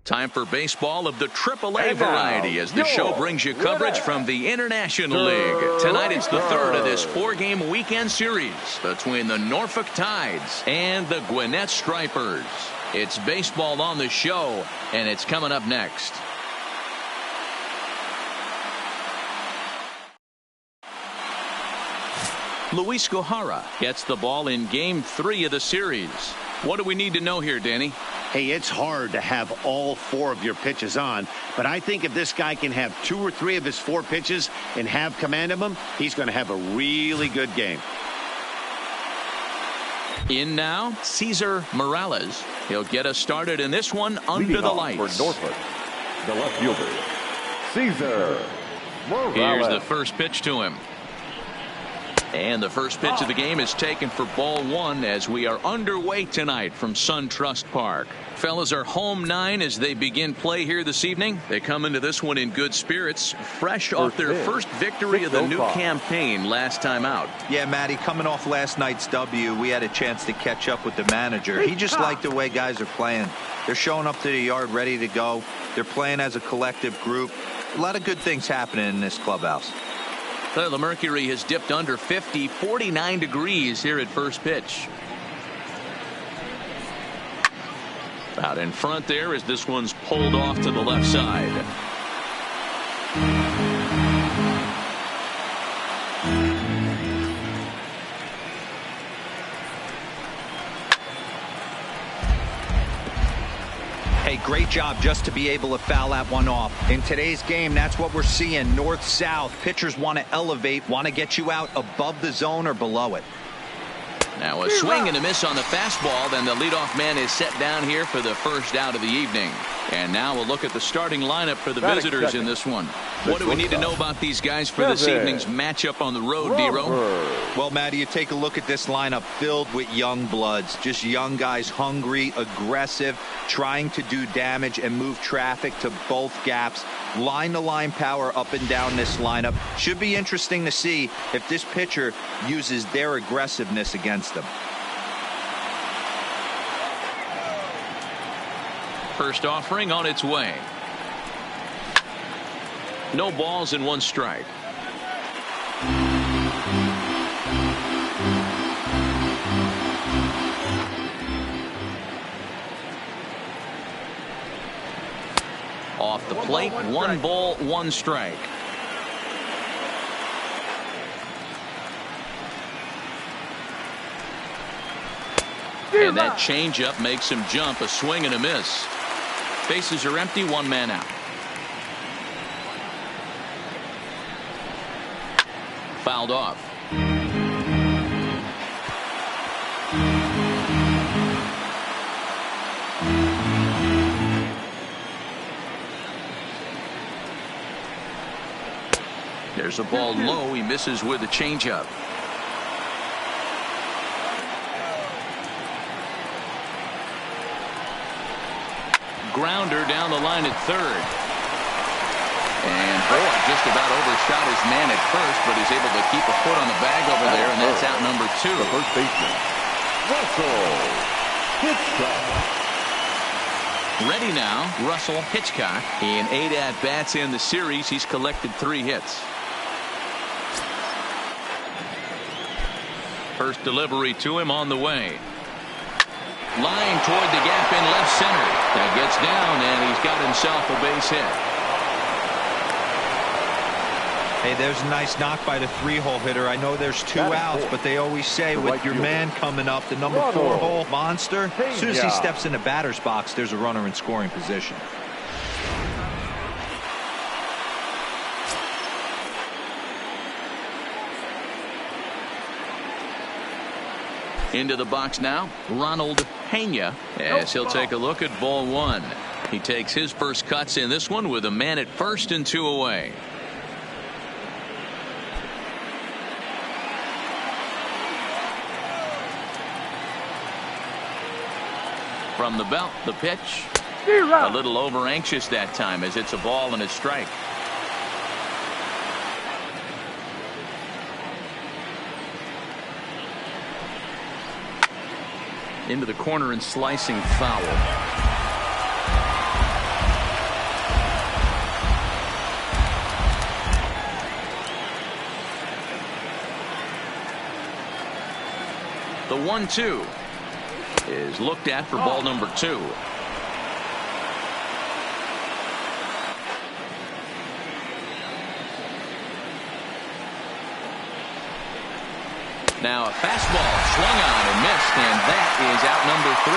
Time for baseball of the AAA variety as the show brings you coverage from the International League. Tonight it's the third of this four-game weekend series between the Norfolk Tides and the Gwinnett Stripers. It's baseball on the show, and it's coming up next. Luis Gohara gets the ball in Game 3 of the series. What do we need to know here, Danny? Hey, it's hard to have all four of your pitches on, but I think if this guy can have 2 or 3 of his 4 pitches and have command of them, he's going to have a really good game. In now, Cesar Morales. He'll get us started in this one under the lights. For Norfolk, the left fielder, Cesar Morales. Here's the first pitch to him. And the first pitch of the game is taken for ball 1 as we are underway tonight from SunTrust Park. Fellas are home 9 as they begin play here this evening. They come into this one in good spirits, fresh off their first victory of the new campaign last time out. Yeah, Matty, coming off last night's W, we had a chance to catch up with the manager. He just liked the way guys are playing. They're showing up to the yard ready to go. They're playing as a collective group. A lot of good things happening in this clubhouse. The mercury has dipped under 50, 49 degrees here at first pitch. Out in front there as this one's pulled off to the left side. Great job just to be able to foul that one off. In today's game, that's what we're seeing. North-south. Pitchers want to elevate, want to get you out above the zone or below it. Now a swing and a miss on the fastball. Then the leadoff man is set down here for the first out of the evening. And now we'll look at the starting lineup for the visitors in this one. What do we need to know about these guys for this evening's matchup on the road, D-Row? Well, Matty, you take a look at this lineup filled with young bloods. Just young guys, hungry, aggressive, trying to do damage and move traffic to both gaps. Line-to-line power up and down this lineup. Should be interesting to see if this pitcher uses their aggressiveness against them. First offering on its way. No balls and 1 strike. Off the plate, 1 ball, 1 strike. And that changeup makes him jump. A swing and a miss. Bases are empty, 1 man out. Fouled off. There's a ball low. He misses with a changeup. Grounder down the line at third. And boy, just about overshot his man at first, but he's able to keep a foot on the bag over there, and that's out number 2. The first baseman, Russell Hitchcock. Ready now, Russell Hitchcock. In 8 at-bats in the series, he's collected 3 hits. First delivery to him on the way. Line toward the gap in left center. That gets down, and he's got himself a base hit. Hey, there's a nice knock by the 3-hole hitter. I know there's 2 outs, but they always say with your man coming up, the number 4-hole monster, as soon as he steps in the batter's box, there's a runner in scoring position. Into the box now, Ronald Pena, as he'll take a look at ball 1. He takes his first cuts in this one with a man at first and 2 away. From the belt, the pitch. A little over anxious that time as it's a ball and a strike. Into the corner and slicing foul. The 1-2 is looked at for ball number 2. Now a fastball swung on and missed, and that is out number 3.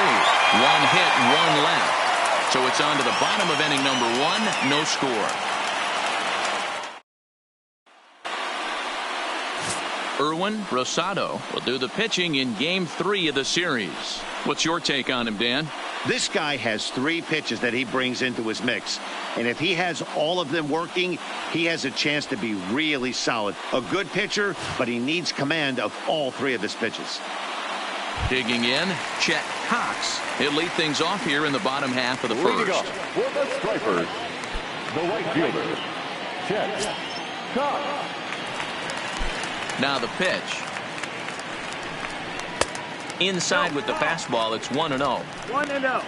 1 hit, 1 left. So it's on to the bottom of inning number 1. No score. Erwin Rosado will do the pitching in game 3 of the series. What's your take on him, Dan? This guy has 3 pitches that he brings into his mix. And if he has all of them working, he has a chance to be really solid. A good pitcher, but he needs command of all 3 of his pitches. Digging in, Chet Cox. He'll lead things off here in the bottom half of the Leading first. off for the Stripers, the right fielder, Chet Cox. Now the pitch. Inside with the fastball, it's 1-0. 1-0.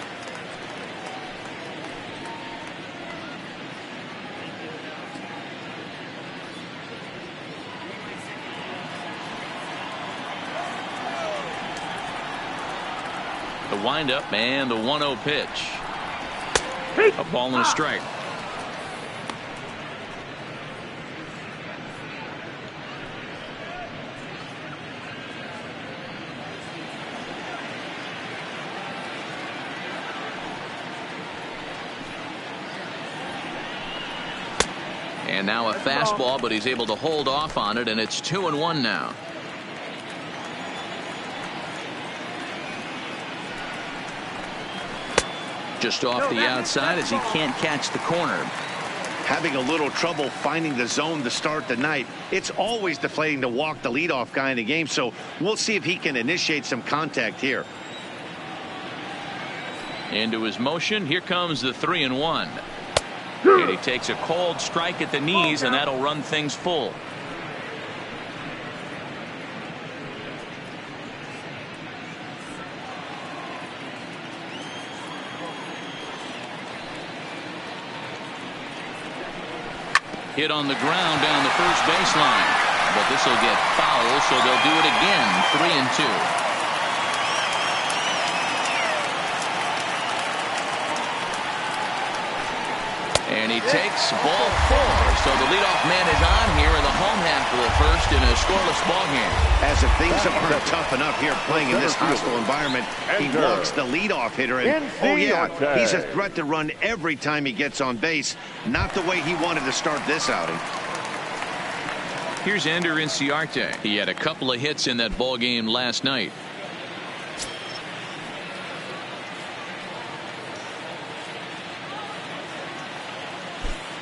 The windup and the 1-0 pitch. A ball and a strike. And now a fastball, but he's able to hold off on it, and it's 2-1 now. Just off the outside as he can't catch the corner. Having a little trouble finding the zone to start the night. It's always deflating to walk the leadoff guy in the game, so we'll see if he can initiate some contact here. Into his motion, here comes the 3-1. And he takes a cold strike at the knees, and that'll run things full. Hit on the ground down the first baseline. But this will get foul, so they'll do it again. 3-2. And he takes ball 4. So the leadoff man is on here in the home half of the first in a scoreless ball game. As if things aren't tough enough here playing in this hostile environment, he walks the leadoff hitter. And, oh yeah, he's a threat to run every time he gets on base. Not the way he wanted to start this outing. Here's Ender Inciarte. He had a couple of hits in that ball game last night.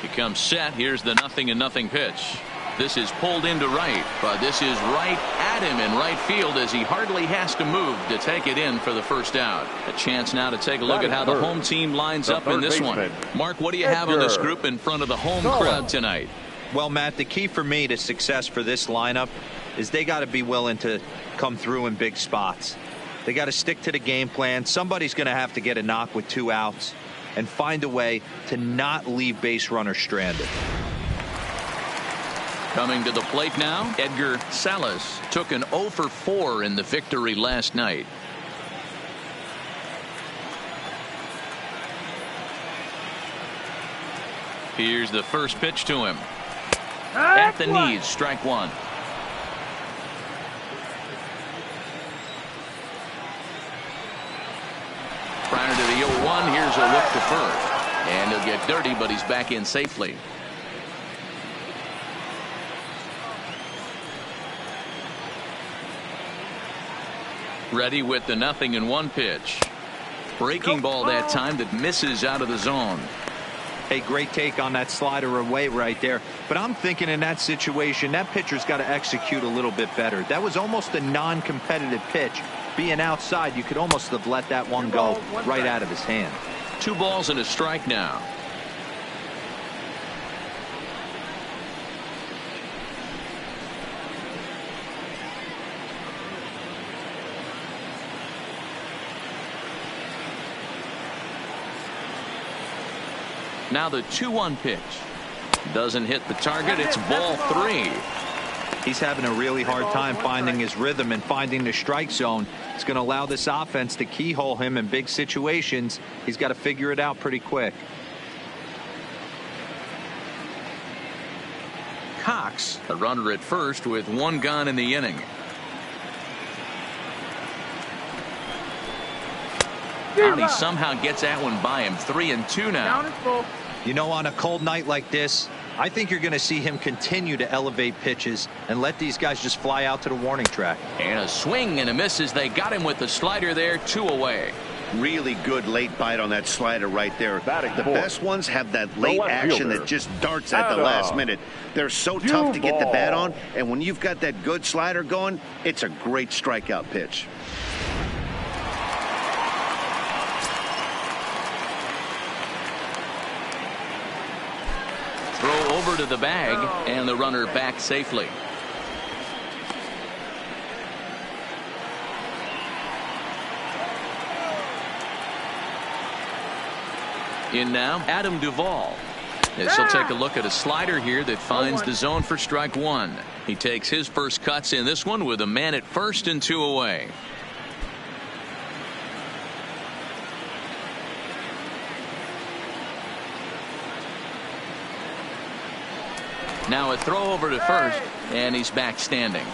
He comes set. Here's the 0-0 pitch. This is pulled into right, but this is right at him in right field as he hardly has to move to take it in for the first out. A chance now to take a look at how the home team lines up in this one. Mark, what do you have on this group in front of the home crowd tonight? Well, Matt, the key for me to success for this lineup is they got to be willing to come through in big spots. They got to stick to the game plan. Somebody's going to have to get a knock with 2 outs and find a way to not leave base runners stranded. Coming to the plate now, Edgar Salas took an 0 for 4 in the victory last night. Here's the first pitch to him. At the knees, strike 1. Prior to the 0-1, here's a look to first. And he'll get dirty, but he's back in safely. Ready with the 0-1 pitch. Breaking ball that time that misses out of the zone. Hey, great take on that slider away right there. But I'm thinking in that situation, that pitcher's got to execute a little bit better. That was almost a non-competitive pitch. Being outside, you could almost have let that one go right out of his hand. 2 balls and a strike now. Now the 2-1 pitch. Doesn't hit the target. It's ball 3. He's having a really hard time finding his rhythm and finding the strike zone. It's going to allow this offense to keyhole him in big situations. He's got to figure it out pretty quick. Cox, a runner at first with one gone in the inning. And he somehow gets that one by him. 3-2 now. You know, on a cold night like this, I think you're going to see him continue to elevate pitches and let these guys just fly out to the warning track. And a swing and a miss as they got him with the slider there. 2 away. Really good late bite on that slider right there. The best ones have that late action that just darts at the last minute. They're so tough to get the bat on, and when you've got that good slider going, it's a great strikeout pitch. Throw over to the bag, and the runner back safely. In now, Adam Duvall. As he'll take a look at a slider here that finds the zone for strike 1. He takes his first cuts in this one with a man at first and 2 away. Now a throw over to first, and he's back standing.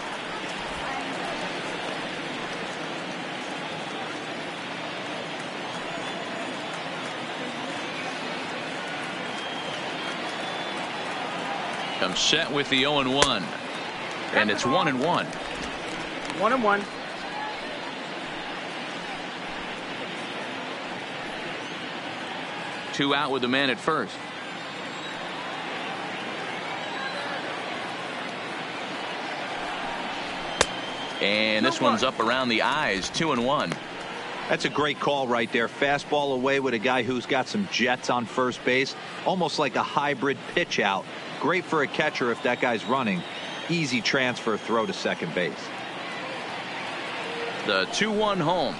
Comes set with the 0-1, and it's 1-1. 1-1. Two out with the man at first. And this one's up around the eyes. 2-1. That's a great call right there. Fastball away with a guy who's got some jets on first base. Almost like a hybrid pitch out. Great for a catcher if that guy's running. Easy transfer throw to second base. The 2-1 home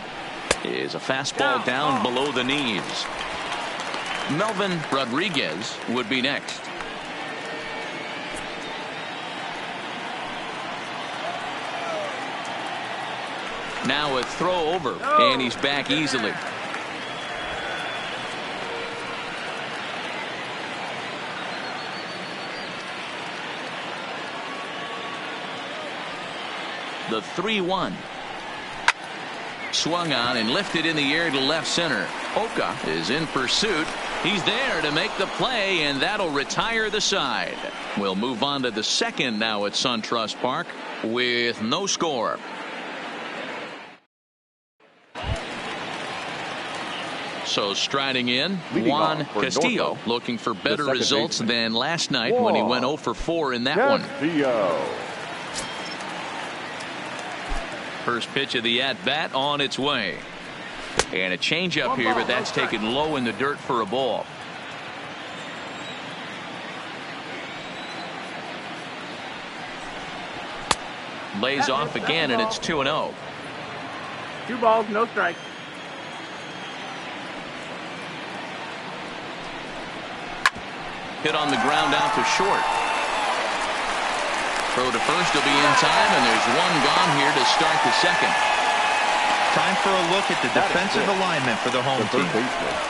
is a fastball down below the knees. Melvin Rodriguez would be next. Now a throw over, and he's back easily. The 3-1. Swung on and lifted in the air to left center. Oka is in pursuit. He's there to make the play, and that'll retire the side. We'll move on to the second now at SunTrust Park with no score. So striding in, Juan Castillo, looking for better results than last night when he went 0 for 4 in that one. First pitch of the at-bat on its way. And a changeup here, but that's taken low in the dirt for a ball. Lays off again, and it's 2-0. 2 balls, no strikes. Hit on the ground out to short. Throw to first will be in time, and there's one gone here to start the second. Time for a look at the defensive alignment for the home team.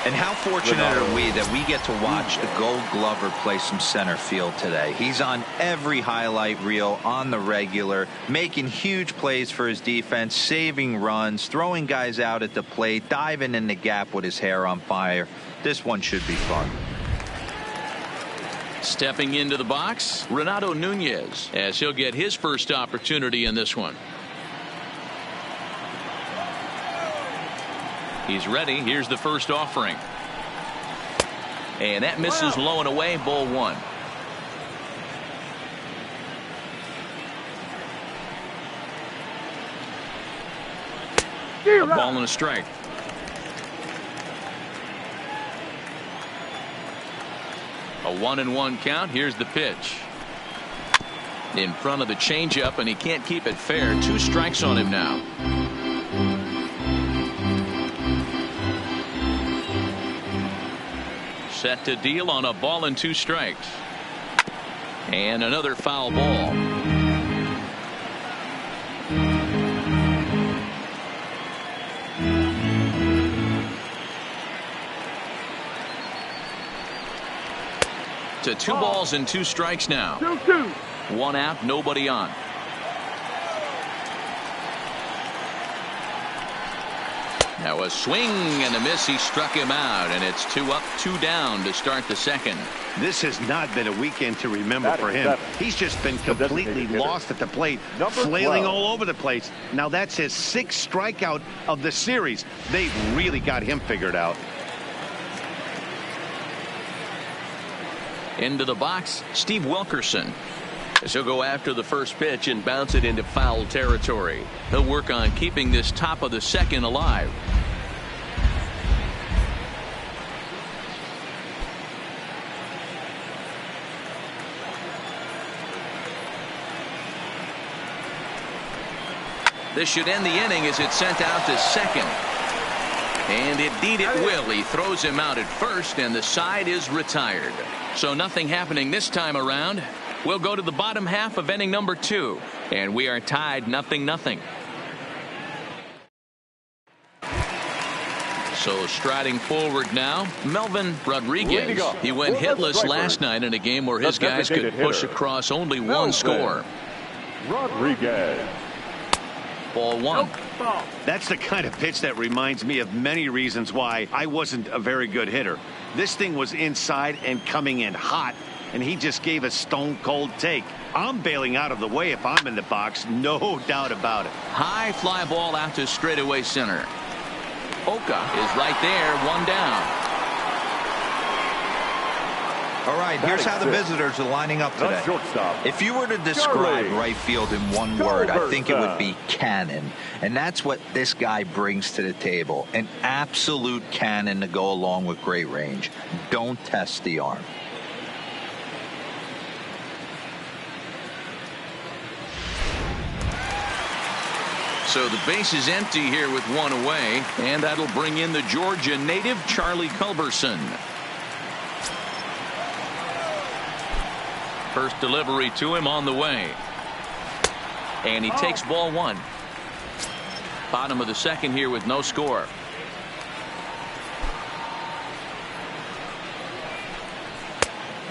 And how fortunate are we that we get to watch the Gold Glover play some center field today. He's on every highlight reel on the regular, making huge plays for his defense, saving runs, throwing guys out at the plate, diving in the gap with his hair on fire. This one should be fun. Stepping into the box, Renato Nunez, as he'll get his first opportunity in this one. He's ready. Here's the first offering. And that misses low and away. Ball 1. A ball and a strike. A 1-1 count. Here's the pitch. In front of the changeup, and he can't keep it fair. 2 strikes on him now. Set to deal on a ball and 2 strikes. And another foul ball. to 2 balls and 2 strikes now. 2-2. 1 out, nobody on. Now a swing and a miss. He struck him out, and it's 2 up, 2 down to start the second. This has not been a weekend to remember for him. He's just been completely lost at the plate, flailing all over the place. Now that's his 6th strikeout of the series. They've really got him figured out. Into the box, Steve Wilkerson. As he'll go after the first pitch and bounce it into foul territory. He'll work on keeping this top of the second alive. This should end the inning as it's sent out to second. And indeed it will. He throws him out at first, and the side is retired. So nothing happening this time around. We'll go to the bottom half of inning number 2, and we are tied 0-0. So striding forward now, Melvin Rodriguez. He went hitless last night in a game where his guys could push across only 1 score. Rodriguez. Ball 1. That's the kind of pitch that reminds me of many reasons why I wasn't a very good hitter. This thing was inside and coming in hot, and he just gave a stone-cold take. I'm bailing out of the way if I'm in the box, no doubt about it. High fly ball out to straightaway center. Oka is right there, 1 down. All right, here's how the visitors are lining up today. If you were to describe right field in one word, I think it would be cannon. And that's what this guy brings to the table. An absolute cannon to go along with great range. Don't test the arm. So the base is empty here with 1 away, and that'll bring in the Georgia native Charlie Culberson. First delivery to him on the way. And he takes ball 1. Bottom of the second here with no score.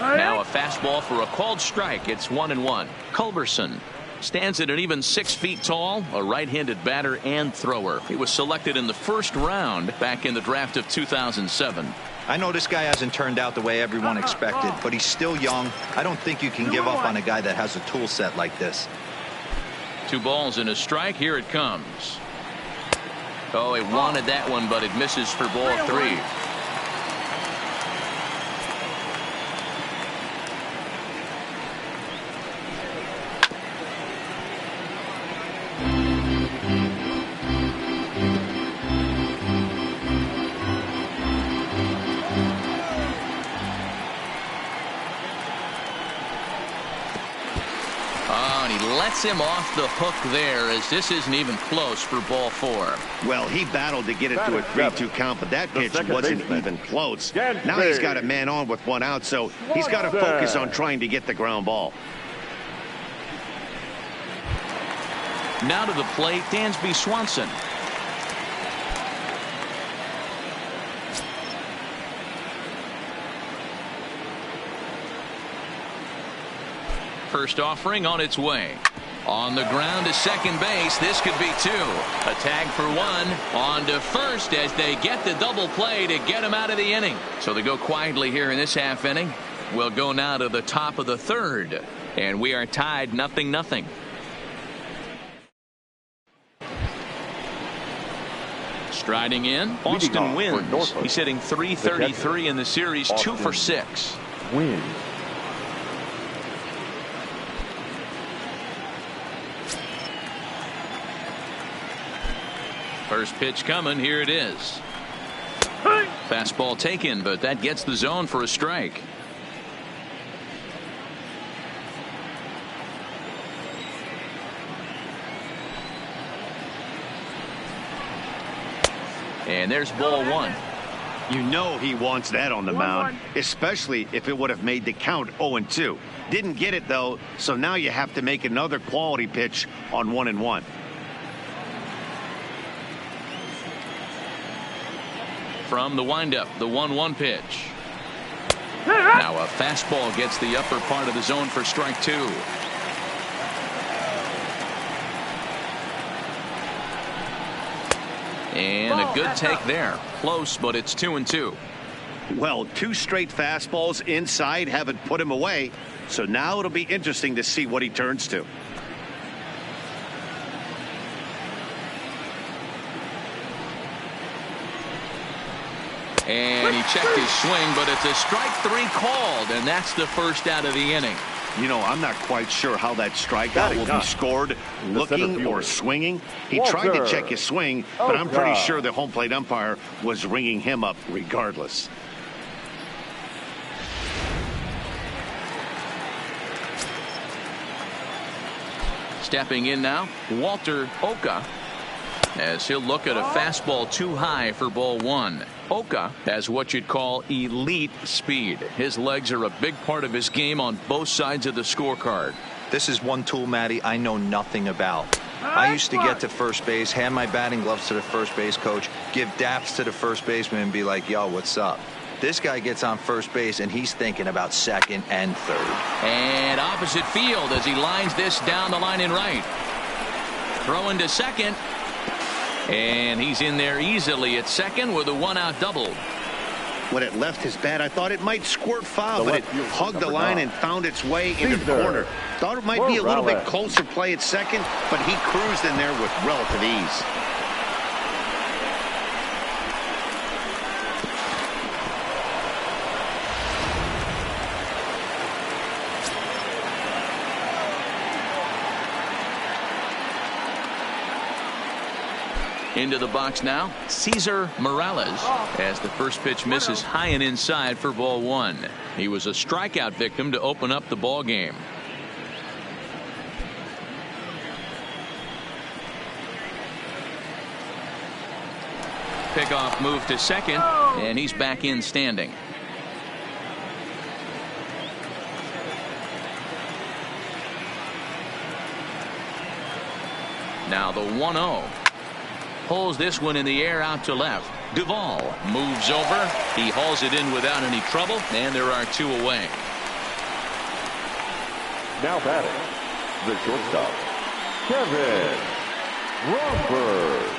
Now a fastball for a called strike. It's 1-1. Culberson stands at an even 6 feet tall, a right-handed batter and thrower. He was selected in the first round back in the draft of 2007. I know this guy hasn't turned out the way everyone expected, but he's still young. I don't think you can give up on a guy that has a tool set like this. 2 balls and a strike. Here it comes. Oh, he wanted that one, but it misses for ball 3. Him off the hook there, as this isn't even close for ball 4. Well, he battled to get it to a 3-2 count, but that pitch wasn't even close. Now he's got a man on with 1 out, so he's got to focus on trying to get the ground ball. Now to the plate, Dansby Swanson. First offering on its way. On the ground to second base. This could be 2. A tag for 1. On to first as they get the double play to get him out of the inning. So they go quietly here in this half inning. We'll go now to the top of the 3rd. And we are tied 0-0. Striding in, Austin Wynns. He's hitting .333 in the series, 2 for 6. Wynns. First pitch coming. Here it is. Fastball taken, but that gets the zone for a strike. And there's ball 1. You know he wants that on the mound, especially if it would have made the count 0-2. Didn't get it, though, so now you have to make another quality pitch on 1-1. From the windup, the 1-1 pitch. Now a fastball gets the upper part of the zone for strike two. And a good take there. Close, but it's 2-2. Well, 2 straight fastballs inside haven't put him away. So now it'll be interesting to see what he turns to. And he checked his swing, but it's a strike 3 called, and that's the first out of the inning. You know, I'm not quite sure how that strikeout will be scored, looking or swinging. He tried to check his swing, but I'm pretty sure the home plate umpire was ringing him up regardless. Stepping in now, Walter Oka, as he'll look at a fastball too high for ball 1. Oka has what you'd call elite speed. His legs are a big part of his game on both sides of the scorecard. This is one tool, Matty, I know nothing about. I used to get to first base, hand my batting gloves to the first base coach, give daps to the first baseman and be like, yo, what's up? This guy gets on first base and he's thinking about second and third. And opposite field as he lines this down the line in right. Throwing to second. And he's in there easily at second with a 1-out double. When it left his bat, I thought it might squirt foul, but it hugged the line and found its way into the corner. Thought it might be a little bit closer play at second, but he cruised in there with relative ease. Into the box now, Cesar Morales, as the first pitch misses high and inside for ball 1. He was a strikeout victim to open up the ball game. Pickoff move to second, and he's back in standing. Now the 1-0. Pulls this one in the air out to left. Duvall moves over. He hauls it in without any trouble, and there are 2 away. Now batting, the shortstop, Kevin Bromberg.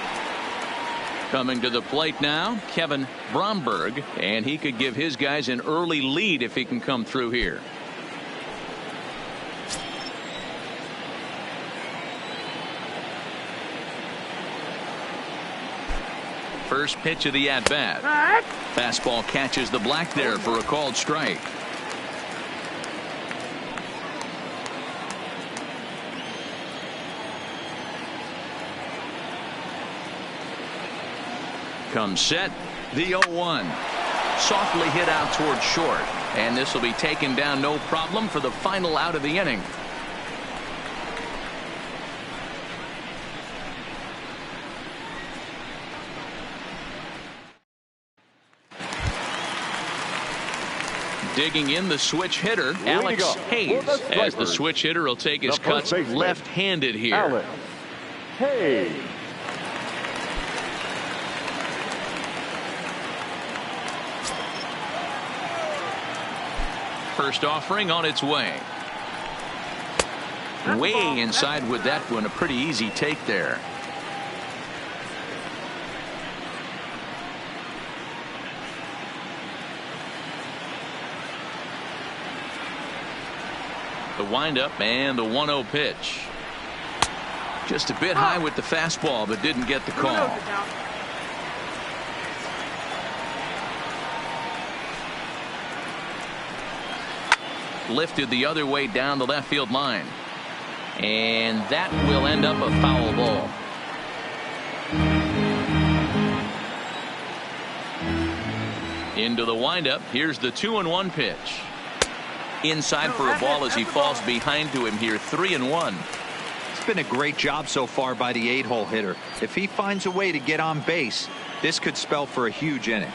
Coming to the plate now, Kevin Bromberg, and he could give his guys an early lead if he can come through here. First pitch of the at-bat. Fastball catches the black there for a called strike. Comes set. The 0-1. Softly hit out towards short. And this will be taken down no problem for the final out of the inning. Digging in the switch hitter, Alex Hayes, as the switch hitter will take his cuts left-handed here. Alex Hayes. First offering on its way. Way inside with that one, a pretty easy take there. The windup and the 1-0 pitch. Just a bit high with the fastball, but didn't get the call. Lifted the other way down the left field line. And that will end up a foul ball. Into the windup. Here's the 2-1 pitch. Inside for a ball as he falls behind to him here. 3-1. It's been a great job so far by the 8-hole hitter. If he finds a way to get on base, this could spell for a huge inning.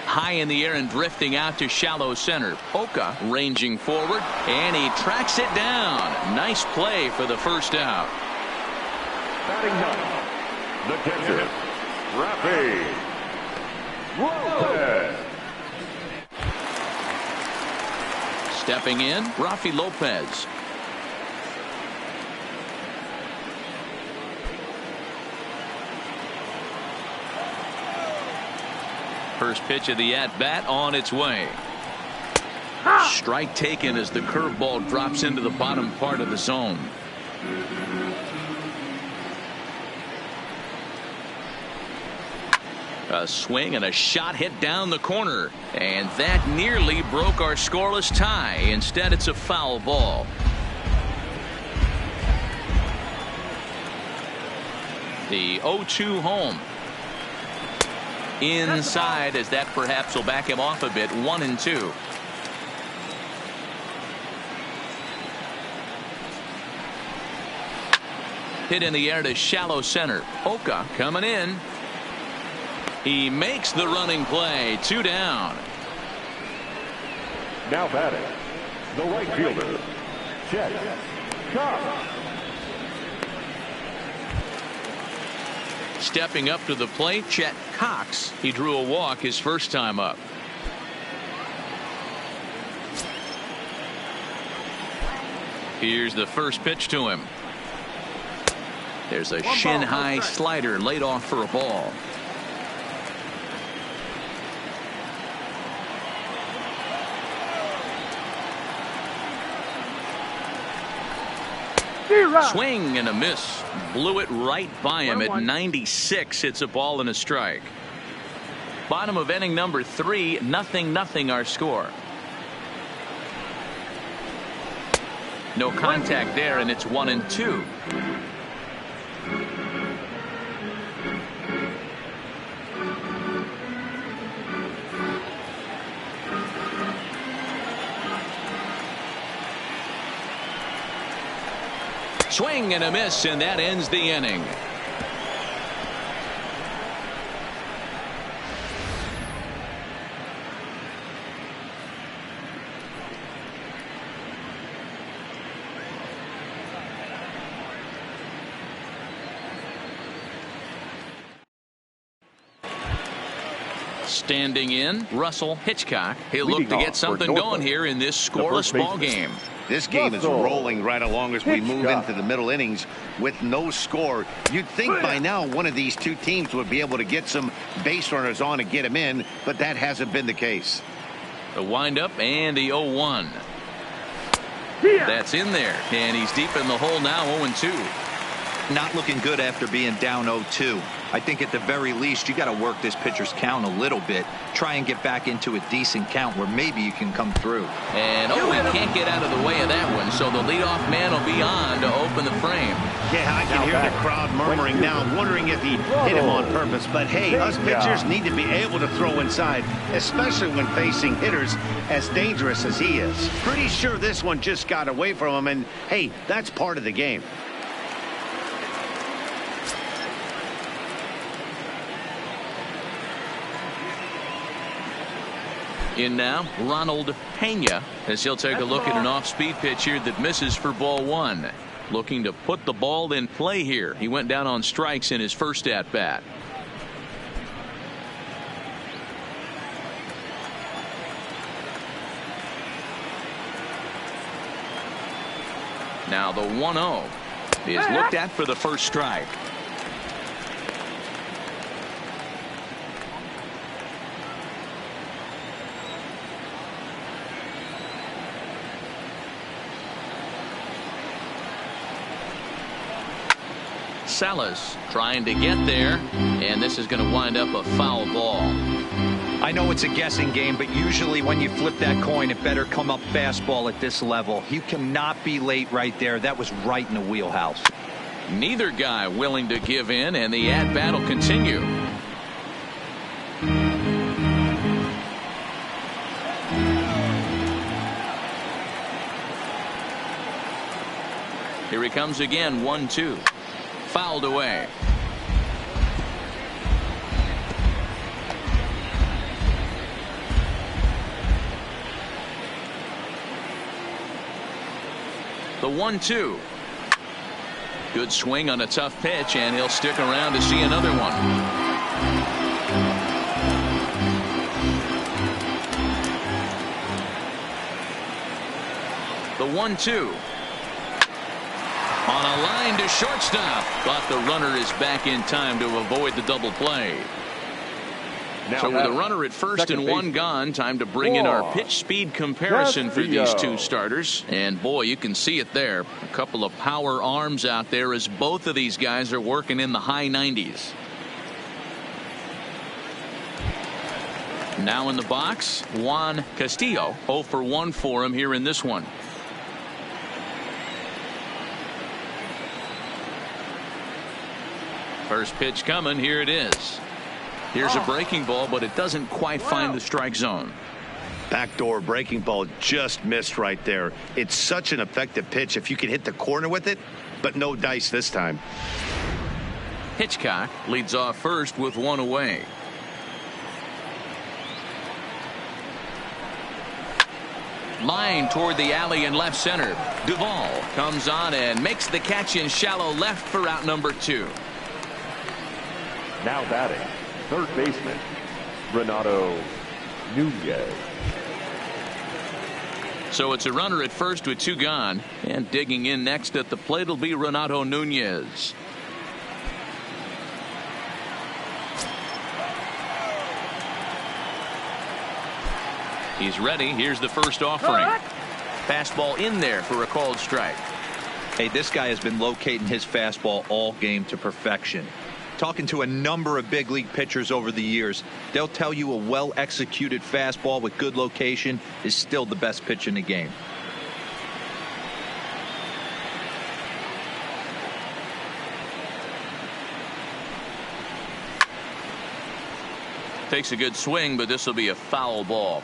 High in the air and drifting out to shallow center. Oka ranging forward, and he tracks it down. Nice play for the first out. Batting ninth, the catcher, Rafi Lopez. Stepping in, Rafi Lopez. First pitch of the at-bat on its way. Strike taken as the curveball drops into the bottom part of the zone. A swing and a shot hit down the corner, and that nearly broke our scoreless tie. Instead, it's a foul ball. The 0-2 home. Inside, as that perhaps will back him off a bit. 1-2. Hit in the air to shallow center. Oka coming in. He makes the running play. 2 down. Now batting, the right fielder, Chet Cox. Stepping up to the plate, Chet Cox. He drew a walk his first time up. Here's the first pitch to him. There's a shin-high slider laid off for a ball. Swing and a miss. Blew it right by him at 96. It's a ball and a strike. Bottom of inning number 3. 0-0 our score. No contact there, and it's 1-2. Swing and a miss, and that ends the inning. Standing in, Russell Hitchcock. He'll look to get something going here in this scoreless ball game. This game is rolling right along as we move into the middle innings with no score. You'd think by now one of these two teams would be able to get some base runners on and get them in, but that hasn't been the case. The windup and the 0-1. That's in there, and he's deep in the hole now. 0-2. Not looking good after being down 0-2. I think at the very least you got to work this pitcher's count a little bit. Try and get back into a decent count where maybe you can come through. And he can't get out of the way of that one, so the leadoff man will be on to open the frame. Yeah, I can hear the crowd murmuring now, wondering if he hit him on purpose. But hey, us pitchers need to be able to throw inside, especially when facing hitters as dangerous as he is. Pretty sure this one just got away from him, and hey, that's part of the game. In now, Ronald Pena, as he'll take a look at an off-speed pitch here that misses for ball 1. Looking to put the ball in play here. He went down on strikes in his first at-bat. Now the 1-0 is looked at for the first strike. Salas trying to get there, and this is going to wind up a foul ball. I know it's a guessing game, but usually when you flip that coin, it better come up fastball at this level. You cannot be late right there. That was right in the wheelhouse. Neither guy willing to give in, and the at-bat will continue. Here he comes again. 1-2. Fouled away. The 1-2. Good swing on a tough pitch, and he'll stick around to see another one. The 1-2. On a line to shortstop, but the runner is back in time to avoid the double play. Now So with a runner at first and one gone, time to bring in our pitch speed comparison for these two starters. And boy, you can see it there. A couple of power arms out there as both of these guys are working in the high 90s. Now in the box, Juan Castillo. 0 for 1 for him here in this one. First pitch coming. Here it is. Here's a breaking ball, but it doesn't quite find the strike zone. Backdoor breaking ball just missed right there. It's such an effective pitch if you can hit the corner with it, but no dice this time. Hitchcock leads off first with one away. Line toward the alley in left center. Duvall comes on and makes the catch in shallow left for out number 2. Now batting, third baseman, Renato Nunez. So it's a runner at first with 2 gone, and digging in next at the plate will be Renato Nunez. He's ready. Here's the first offering. Fastball in there for a called strike. Hey, this guy has been locating his fastball all game to perfection. Talking to a number of big league pitchers over the years, they'll tell you a well-executed fastball with good location is still the best pitch in the game. Takes a good swing, but this will be a foul ball.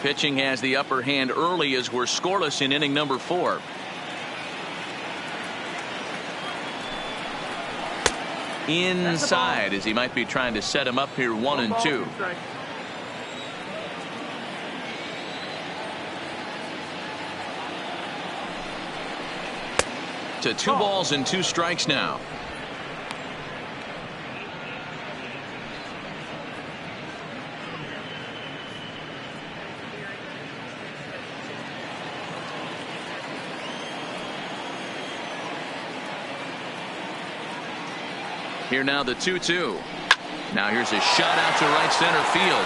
Pitching has the upper hand early as we're scoreless in inning number 4. Inside as he might be trying to set him up here 1-2. To 2 balls and 2 strikes now. Here now the 2-2. Now here's a shot out to right center field.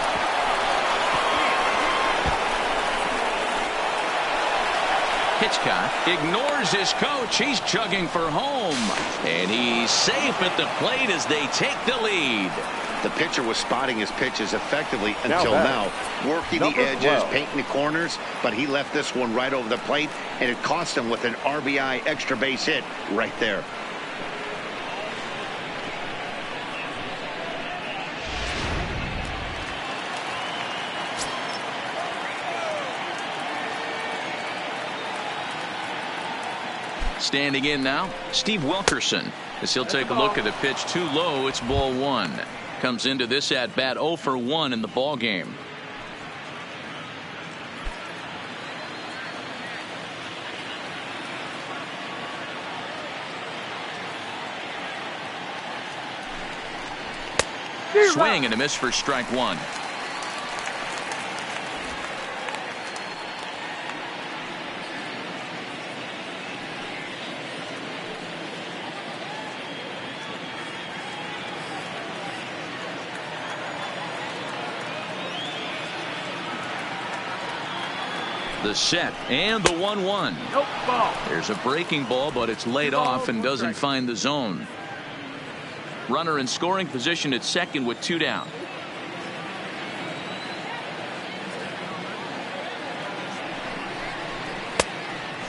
Hitchcock ignores his coach. He's chugging for home. And he's safe at the plate as they take the lead. The pitcher was spotting his pitches effectively until now. Working the edges, painting the corners, but he left this one right over the plate, and it cost him with an RBI extra base hit right there. Standing in now, Steve Wilkerson, as he'll take a look at a pitch too low. It's ball 1. Comes into this at bat 0 for 1 in the ball game. Swing and a miss for strike 1. The set and the 1-1. Nope, ball. There's a breaking ball, but it's laid off and doesn't find the zone. Runner in scoring position at second with 2 down.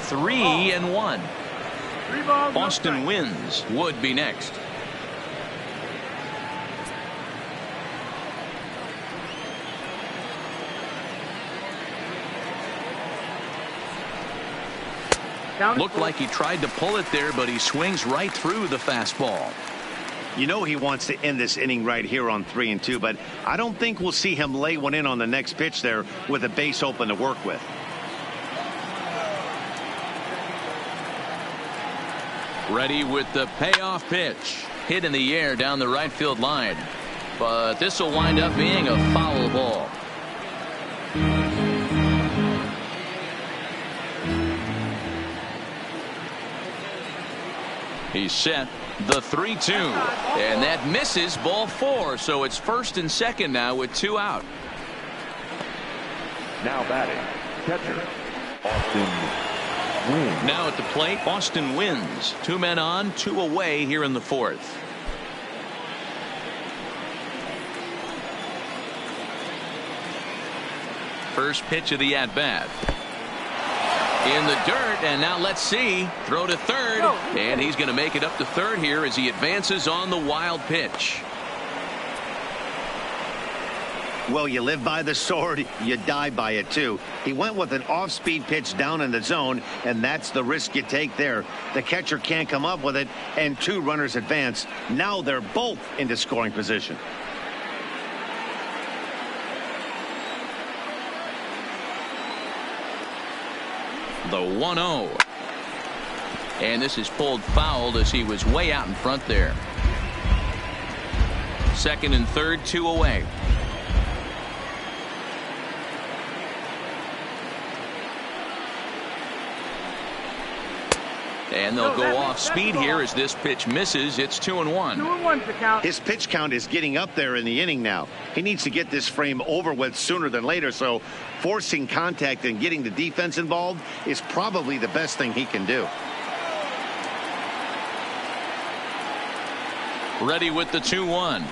Three and 1. 3 balls. Boston wins. Would be next. Looked like he tried to pull it there, but he swings right through the fastball. You know he wants to end this inning right here on 3-2, but I don't think we'll see him lay one in on the next pitch there with a base open to work with. Ready with the payoff pitch. Hit in the air down the right field line. But this will wind up being a foul ball. He's set. The 3-2. And that misses, ball 4. So it's first and second now with 2 out. Now batting, catcher, Austin Wynn. Now at the plate, Austin Wynns. 2 men on, 2 away here in the 4th. First pitch of the at-bat. In the dirt, and now let's see. Throw to third, and he's going to make it up to third here as he advances on the wild pitch. Well, you live by the sword, you die by it too. He went with an off-speed pitch down in the zone, and that's the risk you take there. The catcher can't come up with it, and 2 runners advance. Now they're both into scoring position. The 1-0. And this is pulled foul as he was way out in front there. Second and third, 2 away. And they'll go off speed here as this pitch misses. It's 2-1. 2-1 to count. His pitch count is getting up there in the inning now. He needs to get this frame over with sooner than later, so forcing contact and getting the defense involved is probably the best thing he can do. Ready with the 2-1.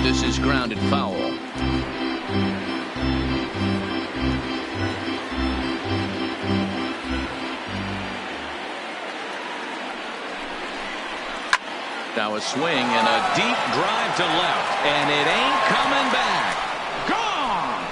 This is grounded foul. Now a swing and a deep drive to left, and it ain't coming back. Gone!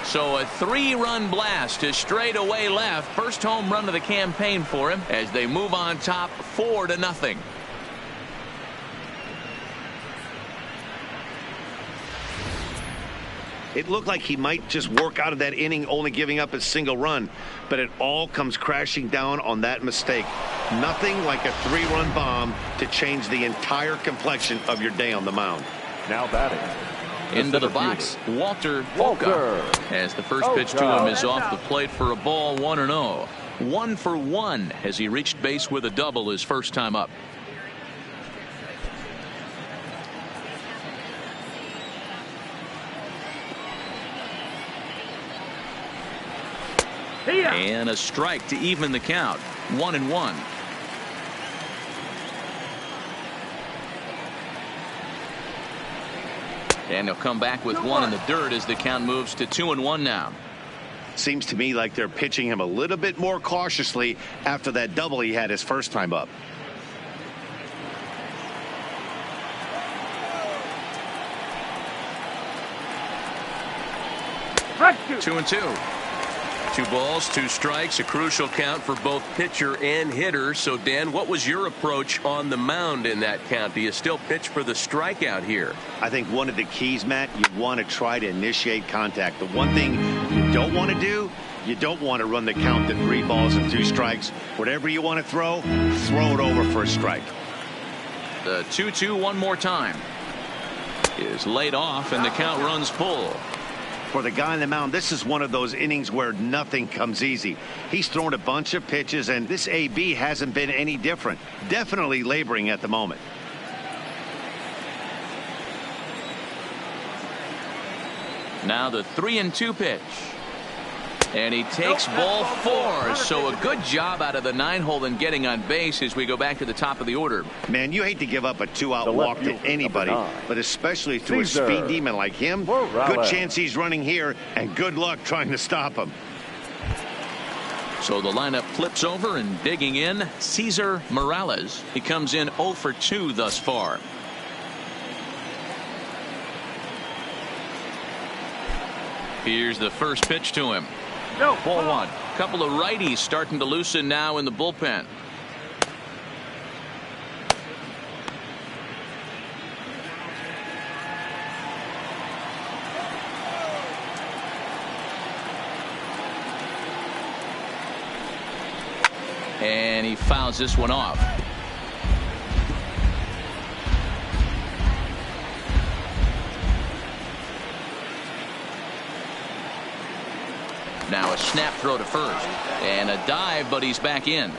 So a 3-run blast to straightaway left. First home run of the campaign for him as they move on top 4-0. It looked like he might just work out of that inning only giving up a single run, but it all comes crashing down on that mistake. Nothing like a 3-run bomb to change the entire complexion of your day on the mound. Now batting. Into the box, Walter Volker. As the first pitch to him is off the plate for a ball, 1-0. 1 for 1 as he reached base with a double his first time up. And a strike to even the count. 1-1. And he'll come back with 1 in the dirt as the count moves to 2-1 now. Seems to me like they're pitching him a little bit more cautiously after that double he had his first time up. Strike 2. 2-2. 2 balls, 2 strikes, a crucial count for both pitcher and hitter. So, Dan, what was your approach on the mound in that count? Do you still pitch for the strikeout here? I think one of the keys, Matt, you want to try to initiate contact. The one thing you don't want to do, you don't want to run the count to 3 balls and 2 strikes. Whatever you want to throw it over for a strike. The 2-2 one more time is laid off, and the count runs full. For the guy on the mound, this is one of those innings where nothing comes easy. He's thrown a bunch of pitches, and this AB hasn't been any different. Definitely laboring at the moment. Now the 3-2 pitch. And he takes ball 4. So a good job out of the 9-hole in getting on base as we go back to the top of the order. Man, you hate to give up a 2-out walk to anybody, but especially to a speed demon like him. Good chance he's running here, and good luck trying to stop him. So the lineup flips over, and digging in, Cesar Morales. He comes in 0 for 2 thus far. Here's the first pitch to him. Ball 1. Couple of righties starting to loosen now in the bullpen. And he fouls this one off. Now a snap throw to first. And a dive, but he's back in.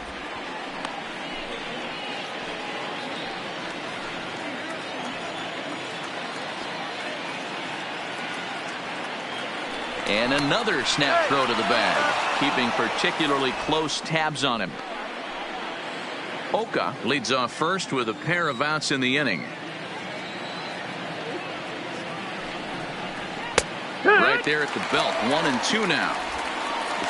And another snap throw to the bag, keeping particularly close tabs on him. Oka leads off first with a pair of outs in the inning. Right there at the belt, 1-2 now.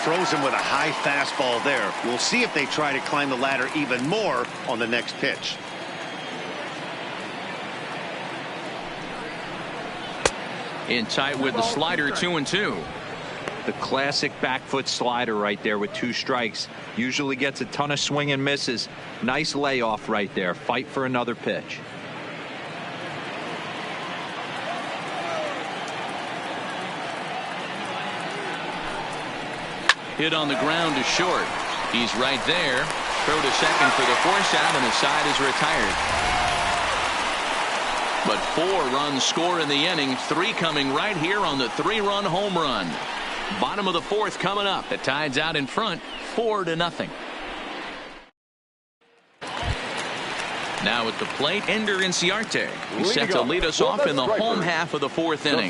Throws him with a high fastball there. We'll see if they try to climb the ladder even more on the next pitch. In tight with the slider, 2-2. The classic back foot slider right there with 2 strikes. Usually gets a ton of swing and misses. Nice layoff right there. Fight for another pitch. Hit on the ground to short. He's right there. Throw to second for the force out, and the side is retired. But 4 runs score in the inning, 3 coming right here on the 3-run home run. Bottom of the 4th coming up. The Tide's out in front, 4-0. Now at the plate, Ender Inciarte. He's set to lead us off in the home half of the 4th inning.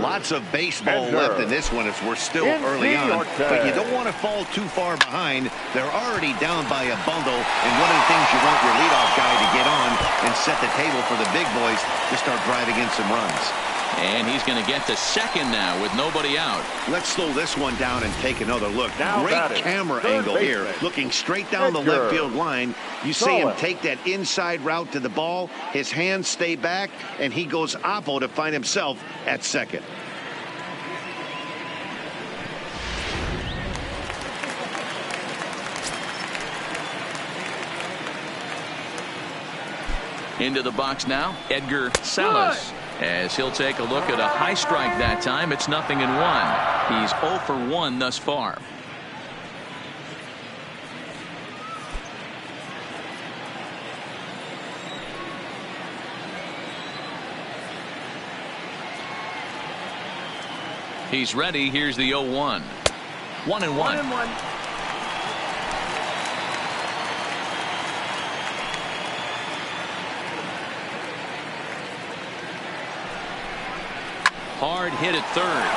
Lots of baseball left in this one as we're still early on. But you don't want to fall too far behind. They're already down by a bundle. And one of the things you want your leadoff guy to get on and set the table for the big boys to start driving in some runs. And he's going to get to second now with nobody out. Let's slow this one down and take another look. Great camera angle here. Looking straight down the left field line. You see him take that inside route to the ball. His hands stay back, and he goes oppo to find himself at second. Into the box now, Edgar Salas. As he'll take a look at a high strike that time. It's 0-1. He's 0 for 1 thus far. He's ready. Here's the 0-1. 1-1. Hard hit at third.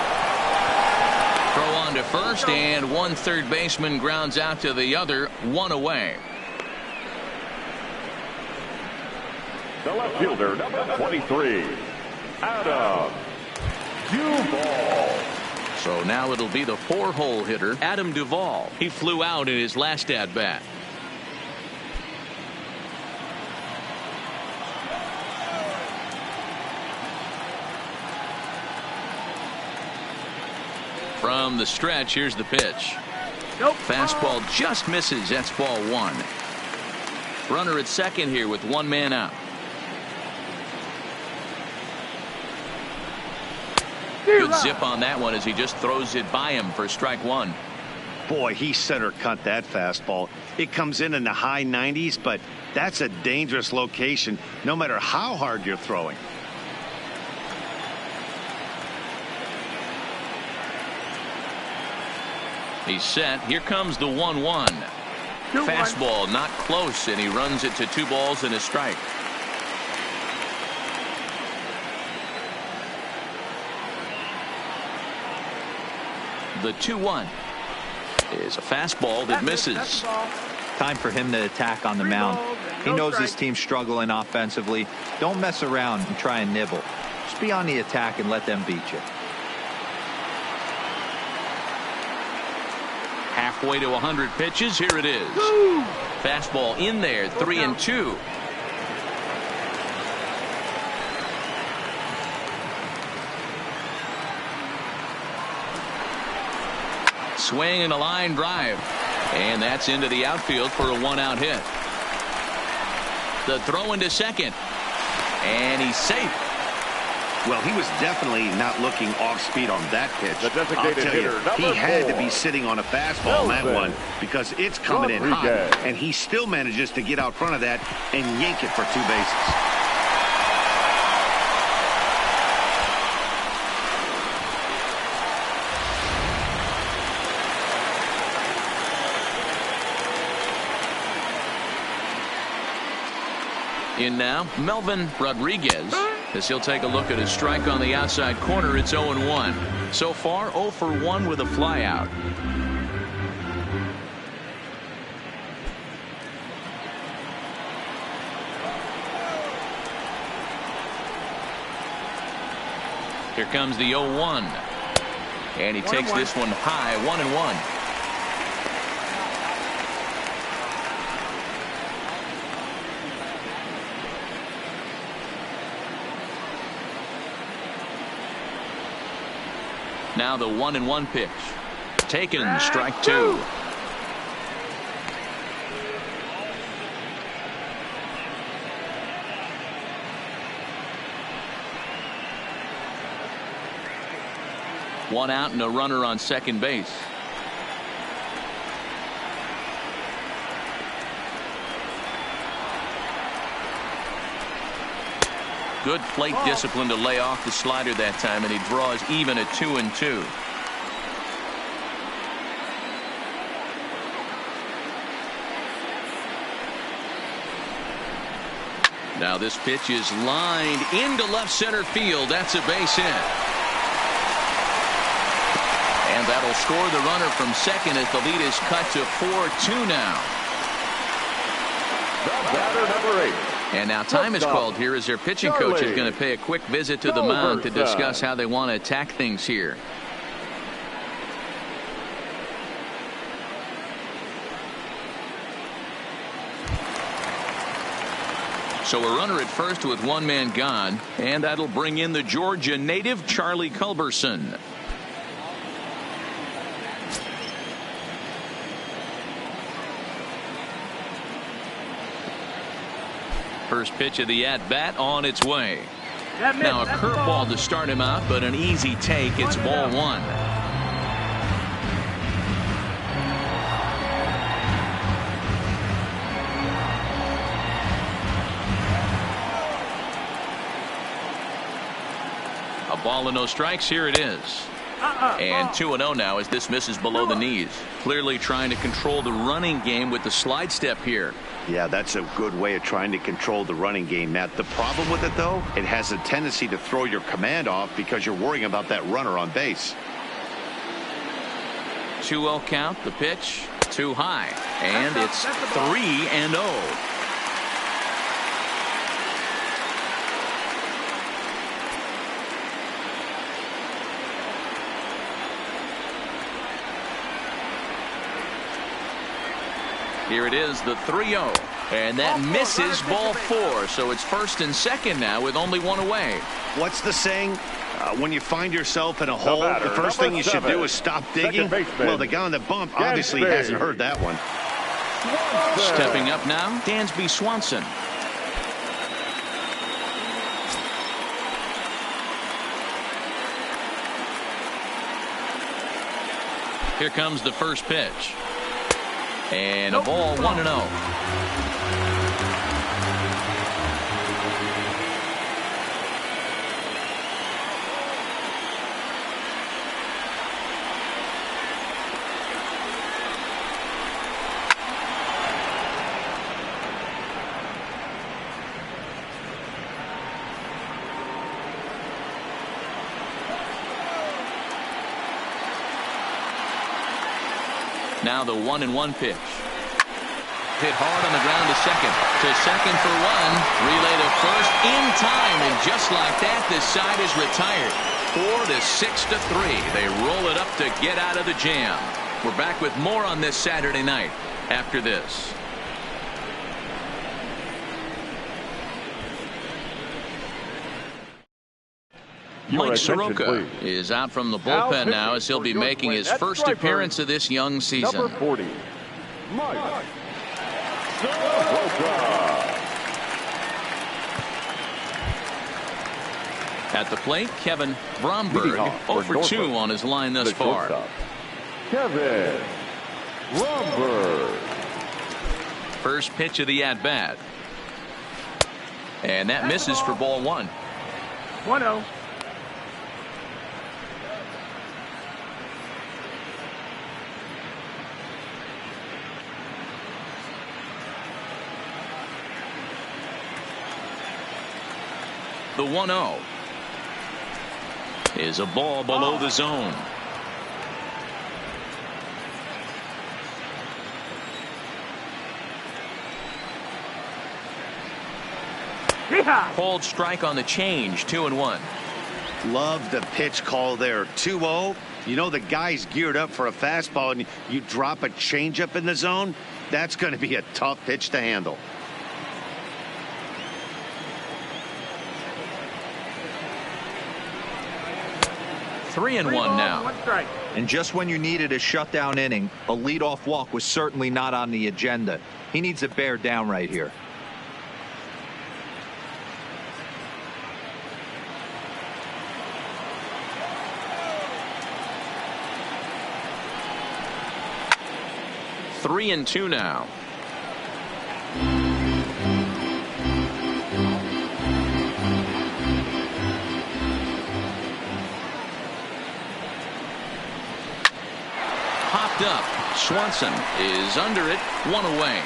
Throw on to first, and one third baseman grounds out to the other, 1 away. The left fielder, number 23, Adam Duvall. So now it'll be the 4-hole hitter, Adam Duvall. He flew out in his last at-bat. From the stretch, here's the pitch. Fastball just misses. That's ball 1. Runner at second here with 1 man out. Good zip on that one as he just throws it by him for strike 1. Boy, he center cut that fastball. It comes in the high 90s, but that's a dangerous location no matter how hard you're throwing. He's set. Here comes the 1-1. Fastball not close, and he runs it to 2 balls and a strike. The 2-1 is a fastball that misses. Time for him to attack on the mound. He knows his team's struggling offensively. Don't mess around and try and nibble. Just be on the attack and let them beat you. Halfway to 100 pitches. Here it is. Fastball in there, 3-2. Swing and a line drive. And that's into the outfield for a 1-out hit. The throw into second. And he's safe. Well, he was definitely not looking off speed on that pitch. The designated I'll tell you, hitter, he number had 4, to be sitting on a fastball on that one because it's coming in hot, and he still manages to get out front of that and yank it for 2 bases. In now, Melvin Rodriguez, as he'll take a look at his strike on the outside corner. It's 0-1. So far, 0 for 1 with a flyout. Here comes the 0-1. And he takes this one high, 1-1. Now the 1-1 pitch. Taken, strike 2. One out and a runner on second base. Good plate discipline to lay off the slider that time, and he draws even at 2-2. Now this pitch is lined into left center field. That's a base hit. And that'll score the runner from second as the lead is cut to 4-2 now. The batter, number 8. And now time is called here as their pitching coach is going to pay a quick visit to the mound to discuss how they want to attack things here. So a runner at first with one man gone, and that'll bring in the Georgia native Charlie Culberson. First pitch of the at-bat on its way. Now a curveball to start him out, but an easy take. It's ball 1. A ball and no strikes. Here it is. And 2-0 now as this misses below the knees. Clearly trying to control the running game with the slide step here. Yeah, that's a good way of trying to control the running game, Matt. The problem with it, though, it has a tendency to throw your command off because you're worrying about that runner on base. 2-0 count. The pitch too high. And it's 3-0. Here it is, the 3-0. And that misses ball 4. So it's first and second now with only one away. What's the saying? When you find yourself in a hole, the first thing you should do is stop digging. Well, the guy on the bump obviously hasn't heard that one. Stepping up now, Dansby Swanson. Here comes the first pitch. And a ball, 1-0. Now the 1-1 pitch. Hit hard on the ground to second. To second for 1. Relay to first in time. And just like that, this side is retired. 4-6-3. They roll it up to get out of the jam. We're back with more on this Saturday night after this. Mike Soroka is out from the bullpen now as he'll be making his first appearance of this young season. Number 40, Mike Soroka. At the plate, Kevin Bromberg, 0 for 2 on his line thus far. Kevin Bromberg. First pitch of the at-bat. And that misses for ball 1. 1-0. The 1-0 is a ball below the zone. Called strike on the change. 2-1. Love the pitch call there. 2-0. You know the guy's geared up for a fastball, and you drop a changeup in the zone. That's going to be a tough pitch to handle. Three and one now. One strike. And just when you needed a shutdown inning, a leadoff walk was certainly not on the agenda. He needs to bear down right here. Three and two now. Popped up. Swanson is under it. One away.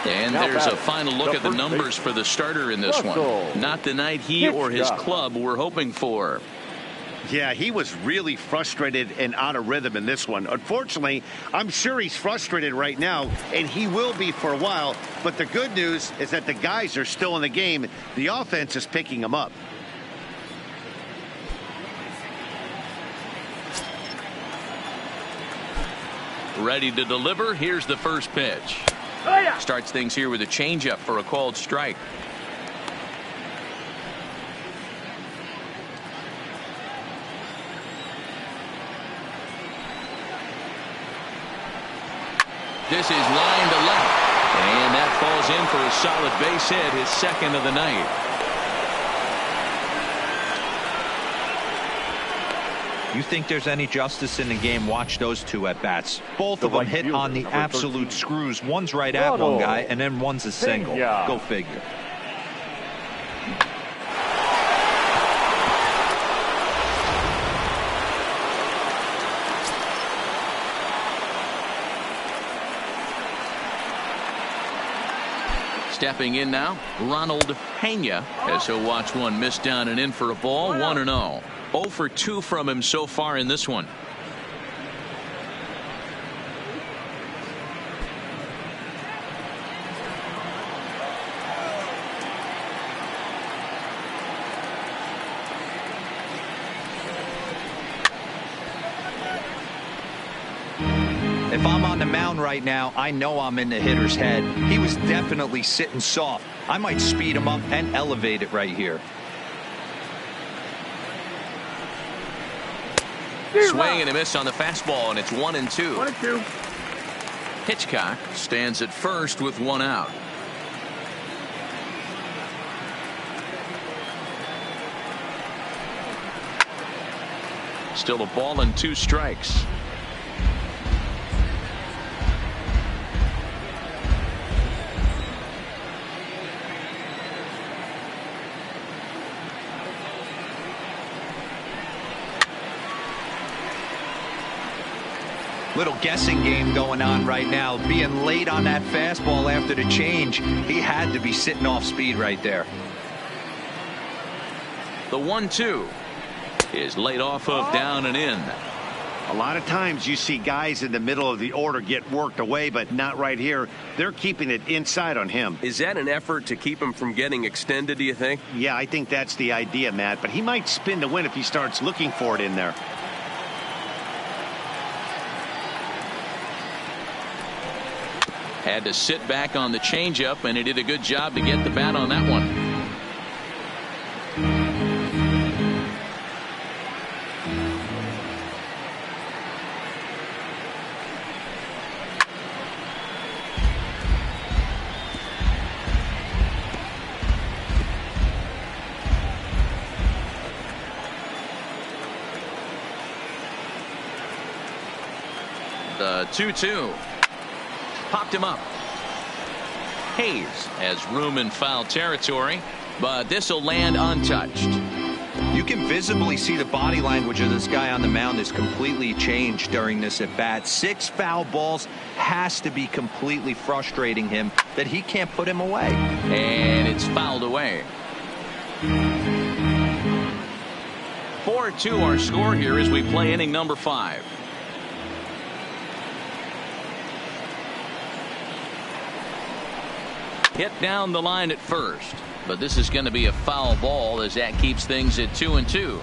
And there's a final look at the numbers for the starter in this one. Not the night he or his club were hoping for. Yeah, he was really frustrated and out of rhythm in this one. Unfortunately, I'm sure he's frustrated right now, and he will be for a while. But the good news is that the guys are still in the game. The offense is picking them up. Ready to deliver. Here's the first pitch. Starts things here with a changeup for a called strike. This is line to left, and that falls in for a solid base hit, his second of the night. You think there's any justice in the game? Watch those two at bats. Both of them hit on the absolute screws. One's right at one guy, and then one's a single. Go figure. Stepping in now, Ronald Pena, as he'll watch one miss down and in for a ball. 1-0. 0 for 2 from him so far in this one. If I'm on the mound right now, I know I'm in the hitter's head. He was definitely sitting soft. I might speed him up and elevate it right here. Swing and a miss on the fastball, and it's 1-2. 1-2. Hitchcock stands at first with one out. Still a ball and 2 strikes. Little guessing game going on right now. Being late on that fastball after the change, he had to be sitting off speed right there. The 1-2 is laid off of down and in. A lot of times you see guys in the middle of the order get worked away, but not right here. They're keeping it inside on him. Is that an effort to keep him from getting extended, do you think? Yeah, I think that's the idea, Matt. But he might spin to win if he starts looking for it in there. Had to sit back on the changeup, and he did a good job to get the bat on that one. The 2-2. Popped him up. Hayes has room in foul territory, but this will land untouched. You can visibly see the body language of this guy on the mound is completely changed during this at bat. 6 foul balls has to be completely frustrating him that he can't put him away. And it's fouled away. 4-2 our score here as we play inning number 5. Hit down the line at first, but this is going to be a foul ball as that keeps things at 2-2.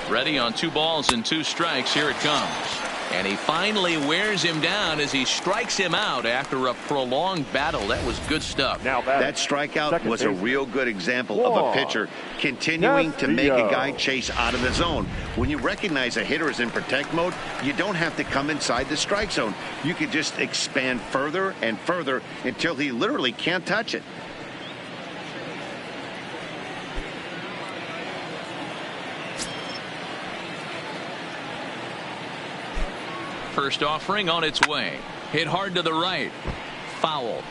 Ready on 2 balls and 2 strikes. Here it comes. And he finally wears him down as he strikes him out after a prolonged battle. That was good stuff. Now that strikeout was a real good example of a pitcher continuing to make a guy chase out of the zone. When you recognize a hitter is in protect mode, you don't have to come inside the strike zone. You can just expand further and further until he literally can't touch it. First offering on its way. Hit hard to the right. Foul.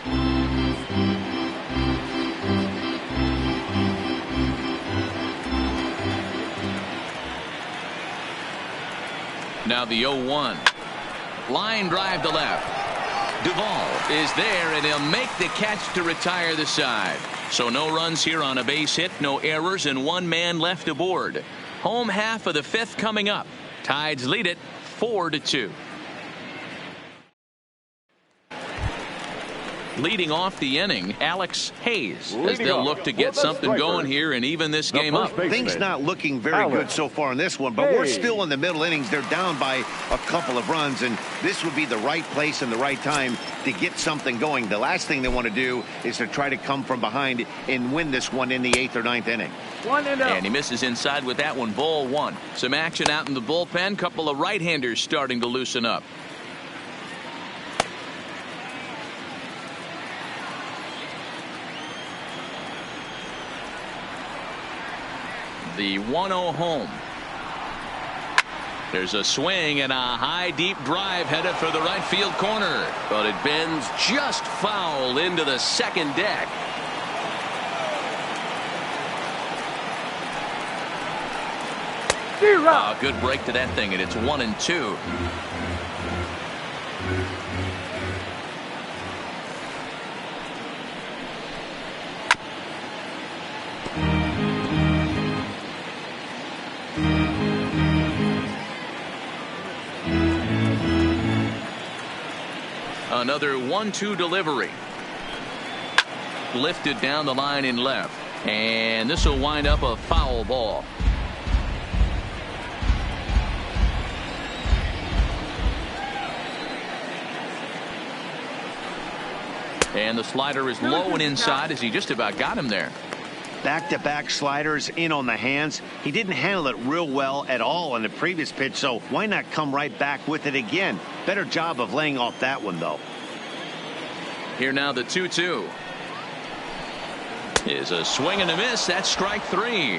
Now the 0-1. Line drive to left. Duvall is there, and he'll make the catch to retire the side. So no runs here on a base hit, no errors, and 1 man left aboard. Home half of the 5th coming up. Tides lead it 4-2. Leading off the inning, Alex Hayes, as they'll look to get something going here and even this game up. Things not looking very good so far in this one, but we're still in the middle innings. They're down by a couple of runs, and this would be the right place and the right time to get something going. The last thing they want to do is to try to come from behind and win this one in the 8th or 9th inning. And he misses inside with that one. Ball 1. Some action out in the bullpen. Couple of right-handers starting to loosen up. The 1-0 home. There's a swing and a high deep drive headed for the right field corner, but it bends just foul into the second deck. Good break to that thing, and it's 1-2. Another 1-2 delivery. Lifted down the line in left. And this will wind up a foul ball. And the slider is low and inside as he just about got him there. Back-to-back sliders in on the hands. He didn't handle it real well at all in the previous pitch, so why not come right back with it again? Better job of laying off that one, though. Here now the 2-2. Is a swing and a miss. That's strike 3.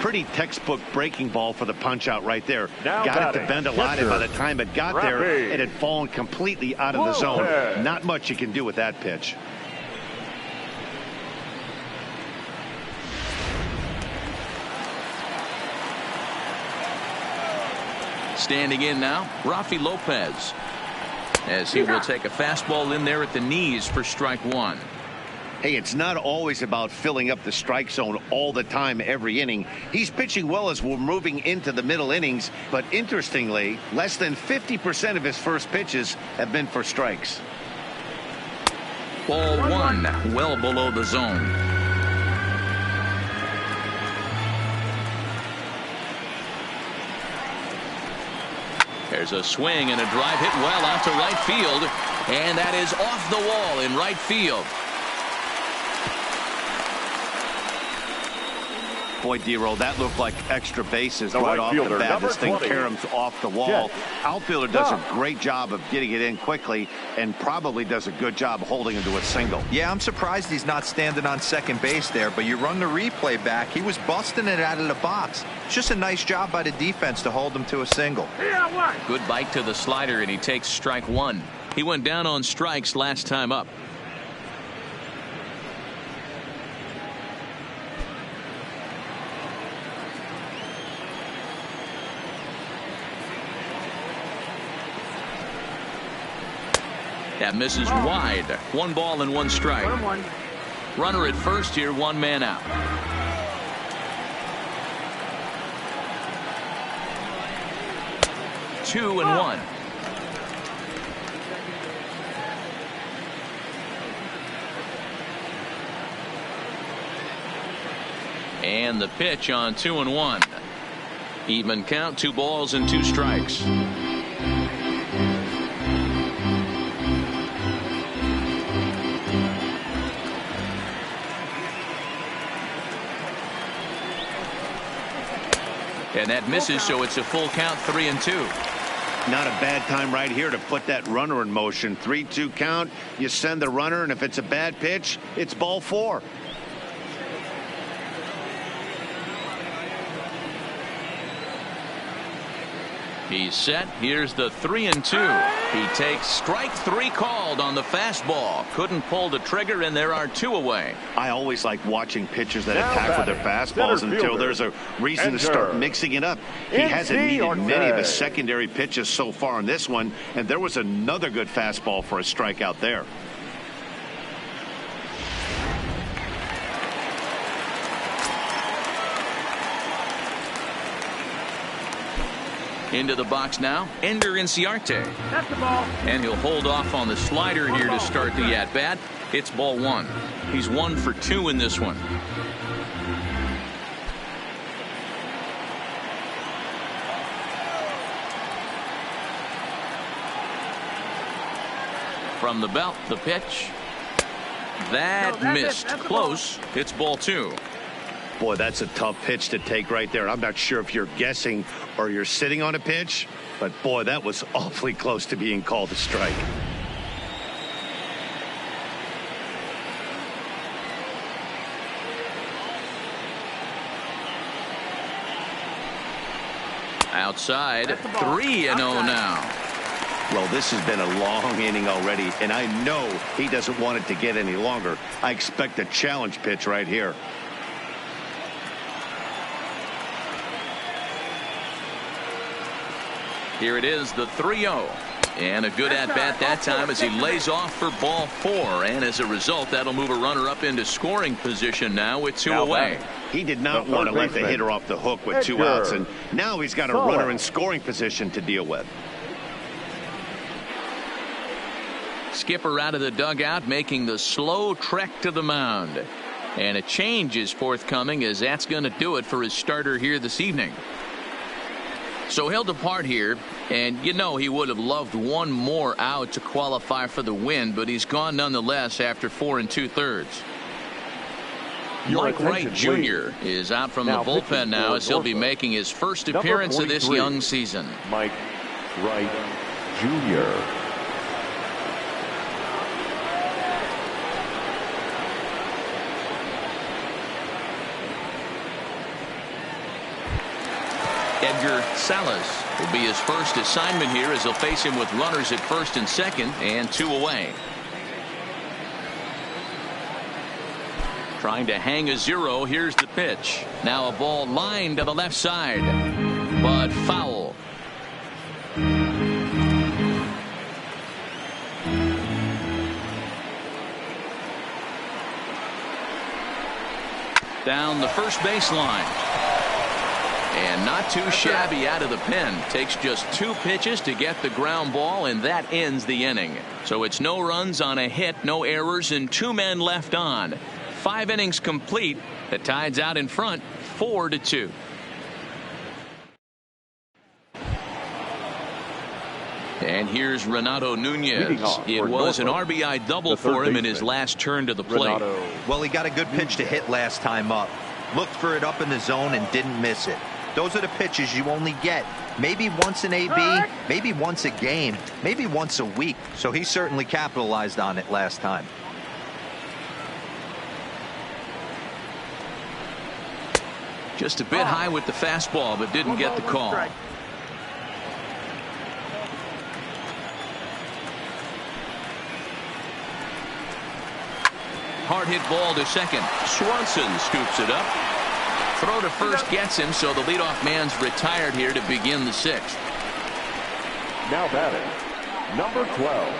Pretty textbook breaking ball for the punch out right there. Now got it to bend a lot, and by the time it got there, it had fallen completely out of the zone. Not much you can do with that pitch. Standing in now, Rafi Lopez, as he will take a fastball in there at the knees for strike 1. Hey, it's not always about filling up the strike zone all the time every inning. He's pitching well as we're moving into the middle innings, but interestingly, less than 50% of his first pitches have been for strikes. Ball 1, well below the zone. There's a swing and a drive hit well out to right field, and that is off the wall in right field. Boy, D-Roll, that looked like extra bases right off the bat. This thing caroms off the wall. Outfielder does a great job of getting it in quickly and probably does a good job holding him to a single. Yeah, I'm surprised he's not standing on second base there, but you run the replay back. He was busting it out of the box. It's just a nice job by the defense to hold him to a single. Good bite to the slider, and he takes strike 1. He went down on strikes last time up. That misses wide. 1 ball and 1 strike. 1-1. Runner at first here, 1 man out. Two and 1. And the pitch on 2 and 1. Even count, 2 balls and 2 strikes. And that misses, so it's a full count, 3 and 2. Not a bad time right here to put that runner in motion. 3-2 count. You send the runner, and if it's a bad pitch, it's ball 4. He's set. Here's the 3 and 2. He takes strike 3 called on the fastball. Couldn't pull the trigger, and there are 2 away. I always like watching pitchers that Now attack with their batting, fastballs center until fielder, there's a reason to Enter. start mixing it up. He hasn't NC needed many of his Ortez. secondary pitches so far in this one, and there was another good fastball for a strikeout there. Into the box now, Ender Inciarte. That's the ball. And he'll hold off on the slider here to start the at-bat. It's ball 1. He's 1 for 2 in this one. From the belt, the pitch. That missed. That's the Close. It's ball 2. Boy, that's a tough pitch to take right there. I'm not sure if you're guessing or you're sitting on a pitch, but boy, that was awfully close to being called a strike. Outside, That's the ball. 3-0 now. Well, this has been a long inning already, and I know he doesn't want it to get any longer. I expect a challenge pitch right here. Here it is, the 3-0. And a good at-bat that time as he lays off for ball 4. And as a result, that'll move a runner up into scoring position now with 2 away. He did not The want to third let the baseman, hitter off the hook with 2 Edgar outs, and now he's got a Sola. runner in scoring position to deal with. Skipper out of the dugout, making the slow trek to the mound. And a change is forthcoming, as that's going to do it for his starter here this evening. So he'll depart here, and you know he would have loved 1 more out to qualify for the win, but he's gone nonetheless after 4 2/3. Your Mike Wright attention, Jr. is out from Now the bullpen pitching now, for as he'll be Norfolk. making his first Number appearance of this 43, young season. Mike Wright Jr. Edgar Salas will be his first assignment here, as he'll face him with runners at first and second and 2 away. Trying to hang a 0. Here's the pitch. Now a ball lined to the left side, but foul. Down the first baseline. And not too shabby out of the pen. Takes just 2 pitches to get the ground ball, and that ends the inning. So it's no runs on a hit, no errors, and 2 men left on. 5 innings complete. The Tide's out in front, 4-2. And here's Renato Nunez. Leading off It for was an Norfolk, RBI double the third for him in his baseman, last turn to the plate. Renato. Well, he got a good pitch to hit last time up. Looked for it up in the zone and didn't miss it. Those are the pitches you only get maybe once in AB, maybe once a game, maybe once a week. So he certainly capitalized on it last time. Just a bit high with the fastball, but didn't get the call. Hard hit ball to second. Swanson scoops it up. Throw to first gets him, so the leadoff man's retired here to begin the 6th. Now batting, number 12.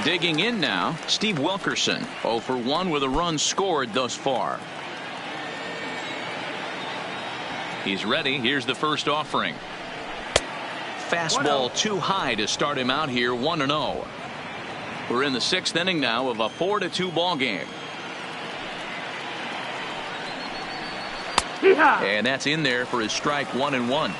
Digging in now, Steve Wilkerson, 0 for 1 with a run scored thus far. He's ready. Here's the first offering. Fastball too high to start him out here, 1-0. We're in the 6th inning now of a 4-2 ball game. And that's in there for his strike 1-1.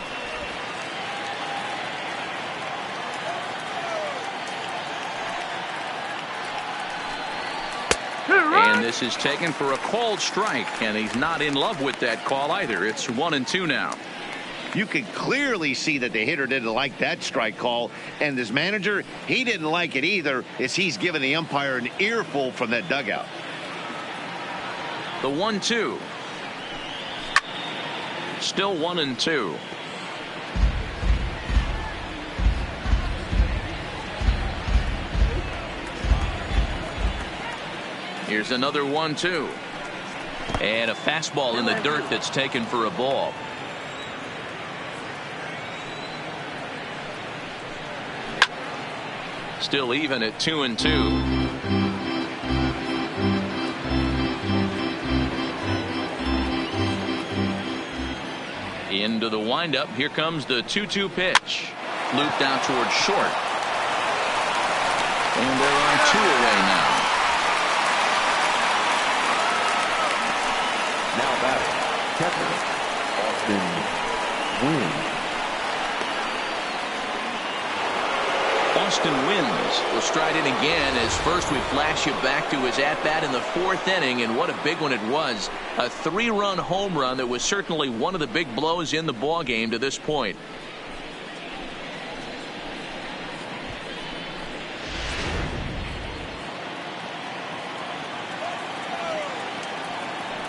And this is taken for a called strike, and he's not in love with that call either. It's 1-2 now. You can clearly see that the hitter didn't like that strike call, and his manager, he didn't like it either, as he's giving the umpire an earful from that dugout. The 1-2. Still 1-2. Here's another 1-2. And a fastball in the dirt that's taken for a ball. Still even at 2-2. Into the windup. Here comes the 2-2 pitch. Looped out towards short. And there are 2 away now. Now batting, catcher, Austin Wynn. Austin Wynn will stride in again, as first we flash you back to his at-bat in the 4th inning, and what a big one it was. A 3-run home run that was certainly one of the big blows in the ball game to this point.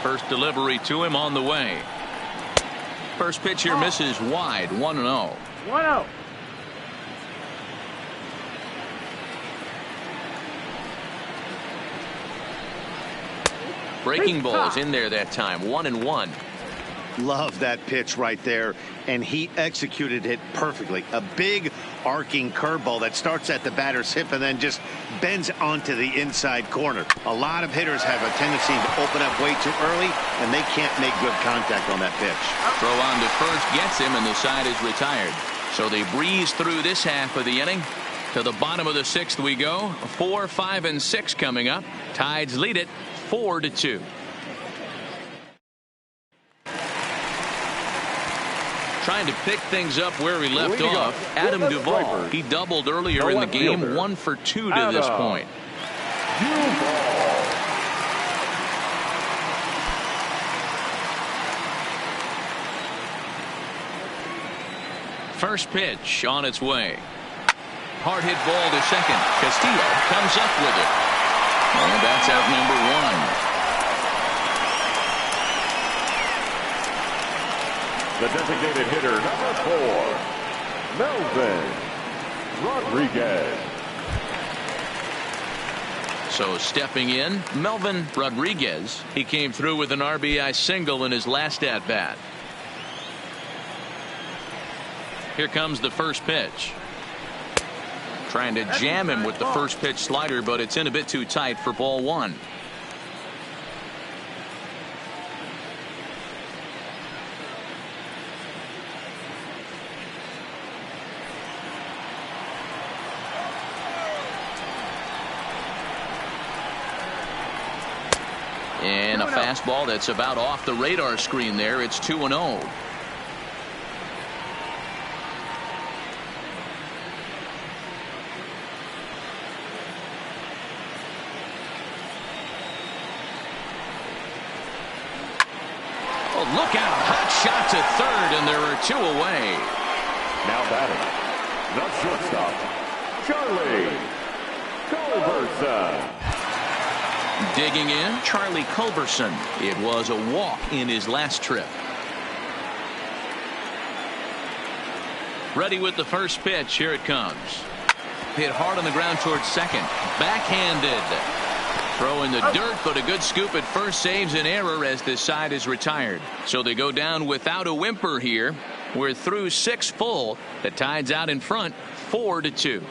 First delivery to him on the way. First pitch here misses wide, 1-0. 1-0. Breaking balls in there that time, 1-1. Love that pitch right there, and he executed it perfectly. A big arcing curveball that starts at the batter's hip and then just bends onto the inside corner. A lot of hitters have a tendency to open up way too early, and they can't make good contact on that pitch. Throw on to first gets him, and the side is retired. So they breeze through this half of the inning. To the bottom of the 6th we go. 4, 5, and 6 coming up. Tides lead it 4-2. Trying to pick things up where he left off, Adam Duvall. He doubled earlier in the game, 1 for 2 to this point. First pitch on its way. Hard hit ball to second. Castillo comes up with it. And that's out number 1. The designated hitter, number 4, Melvin Rodriguez. So stepping in, Melvin Rodriguez. He came through with an RBI single in his last at-bat. Here comes the first pitch. Trying to jam him with the first pitch slider, but it's in a bit too tight for ball 1. And a fastball that's about off the radar screen there. It's 2-0. Look out. Hot shot to third, and there are 2 away. Now batting, the shortstop, Charlie Culberson. Digging in, Charlie Culberson. It was a walk in his last trip. Ready with the first pitch. Here it comes. Hit hard on the ground towards second. Backhanded. Throw in the dirt, but a good scoop at first saves an error as this side is retired. So they go down without a whimper here. We're through 6 full. The Tide's out in front, 4-2.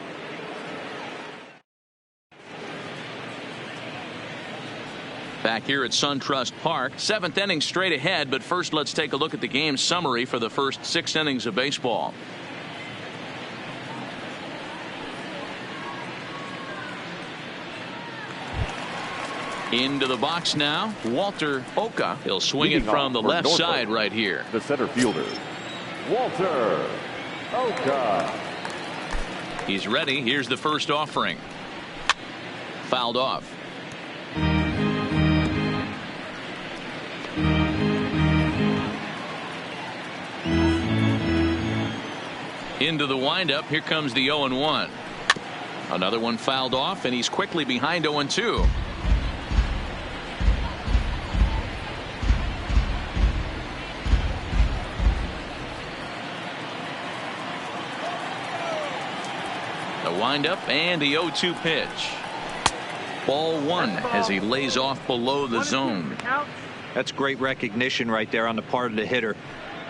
Back here at SunTrust Park, 7th inning straight ahead, but first let's take a look at the game summary for the first 6 innings of baseball. Into the box now, Walter Oka. He'll swing it from the left side right here. The center fielder, Walter Oka. He's ready. Here's the first offering. Fouled off. Into the windup. Here comes the 0-1. Another one fouled off, and he's quickly behind 0-2. The windup and the 0-2 pitch. Ball 1 as he lays off below the zone. That's great recognition right there on the part of the hitter.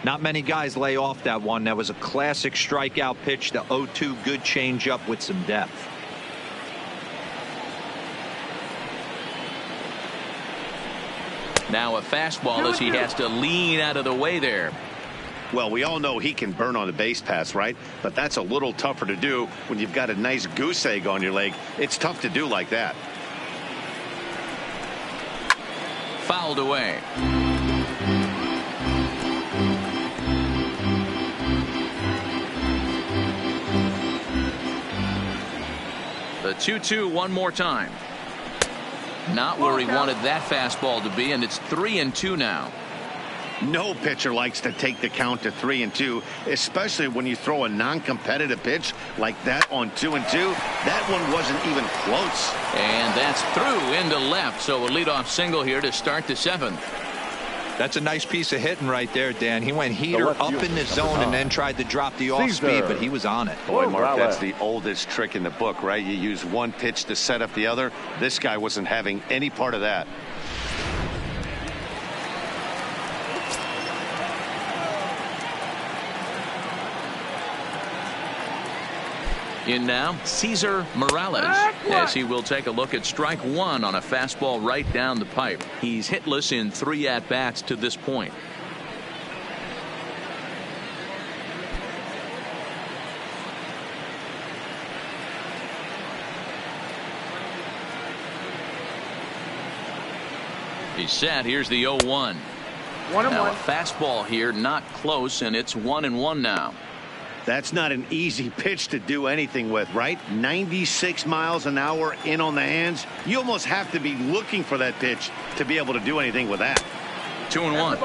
Not many guys lay off that one. That was a classic strikeout pitch. The 0-2, good changeup with some depth. Now a fastball as he has to lean out of the way there. Well, we all know he can burn on the base pass, right? But that's a little tougher to do when you've got a nice goose egg on your leg. It's tough to do like that. Fouled away. The 2-2 one more time. Not where he wanted that fastball to be, and it's 3-2 now. No pitcher likes to take the count to 3-2, especially when you throw a non-competitive pitch like that on 2-2. That one wasn't even close. And that's through into left, so a leadoff single here to start the 7th. That's a nice piece of hitting right there, Dan. He went heater up in the zone and then tried to drop the off speed, but he was on it. Boy, Mark, that's the oldest trick in the book, right? You use one pitch to set up the other. This guy wasn't having any part of that. In now, Cesar Morales, as he will take a look at strike 1 on a fastball right down the pipe. He's hitless in 3 at-bats to this point. He's set. Here's the 0-1. Now a fastball here, not close, and it's 1-1 now. That's not an easy pitch to do anything with, right? 96 miles an hour in on the hands. You almost have to be looking for that pitch to be able to do anything with that. 2-1.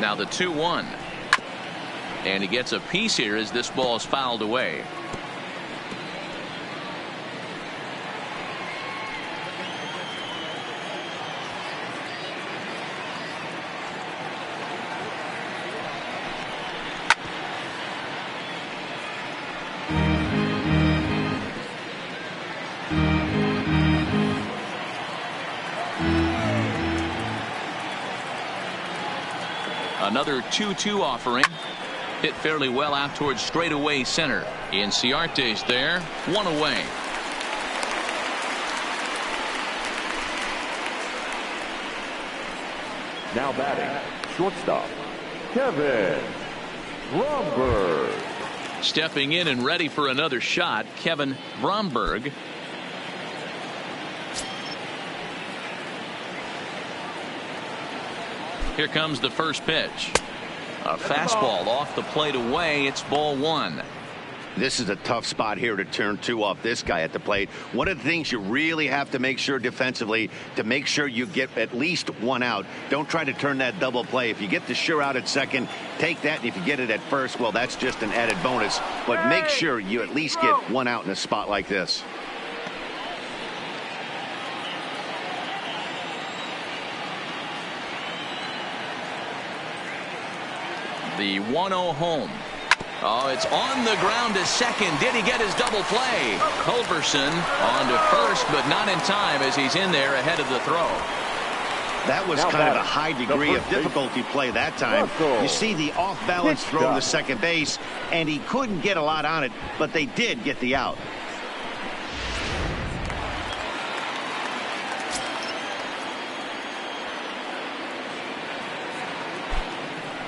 Now the 2-1. And he gets a piece here as this ball is fouled away. Another 2-2 offering. Hit fairly well out towards straightaway center. Inciarte's there. 1 away. Now batting, shortstop, Kevin Bromberg. Stepping in and ready for another shot, Kevin Bromberg. Here comes the first pitch. A fastball off the plate away. It's ball 1. This is a tough spot here to turn 2 off this guy at the plate. One of the things you really have to make sure defensively to make sure you get at least 1 out. Don't try to turn that double play. If you get the sure out at second, take that. And if you get it at first, well, that's just an added bonus. But make sure you at least get 1 out in a spot like this. The 1-0 home. Oh, it's on the ground to second. Did he get his double play? Culberson on to first, but not in time as he's in there ahead of the throw. That was kind of a high degree of difficulty play that time. You see the off-balance throw to second base, and he couldn't get a lot on it, but they did get the out.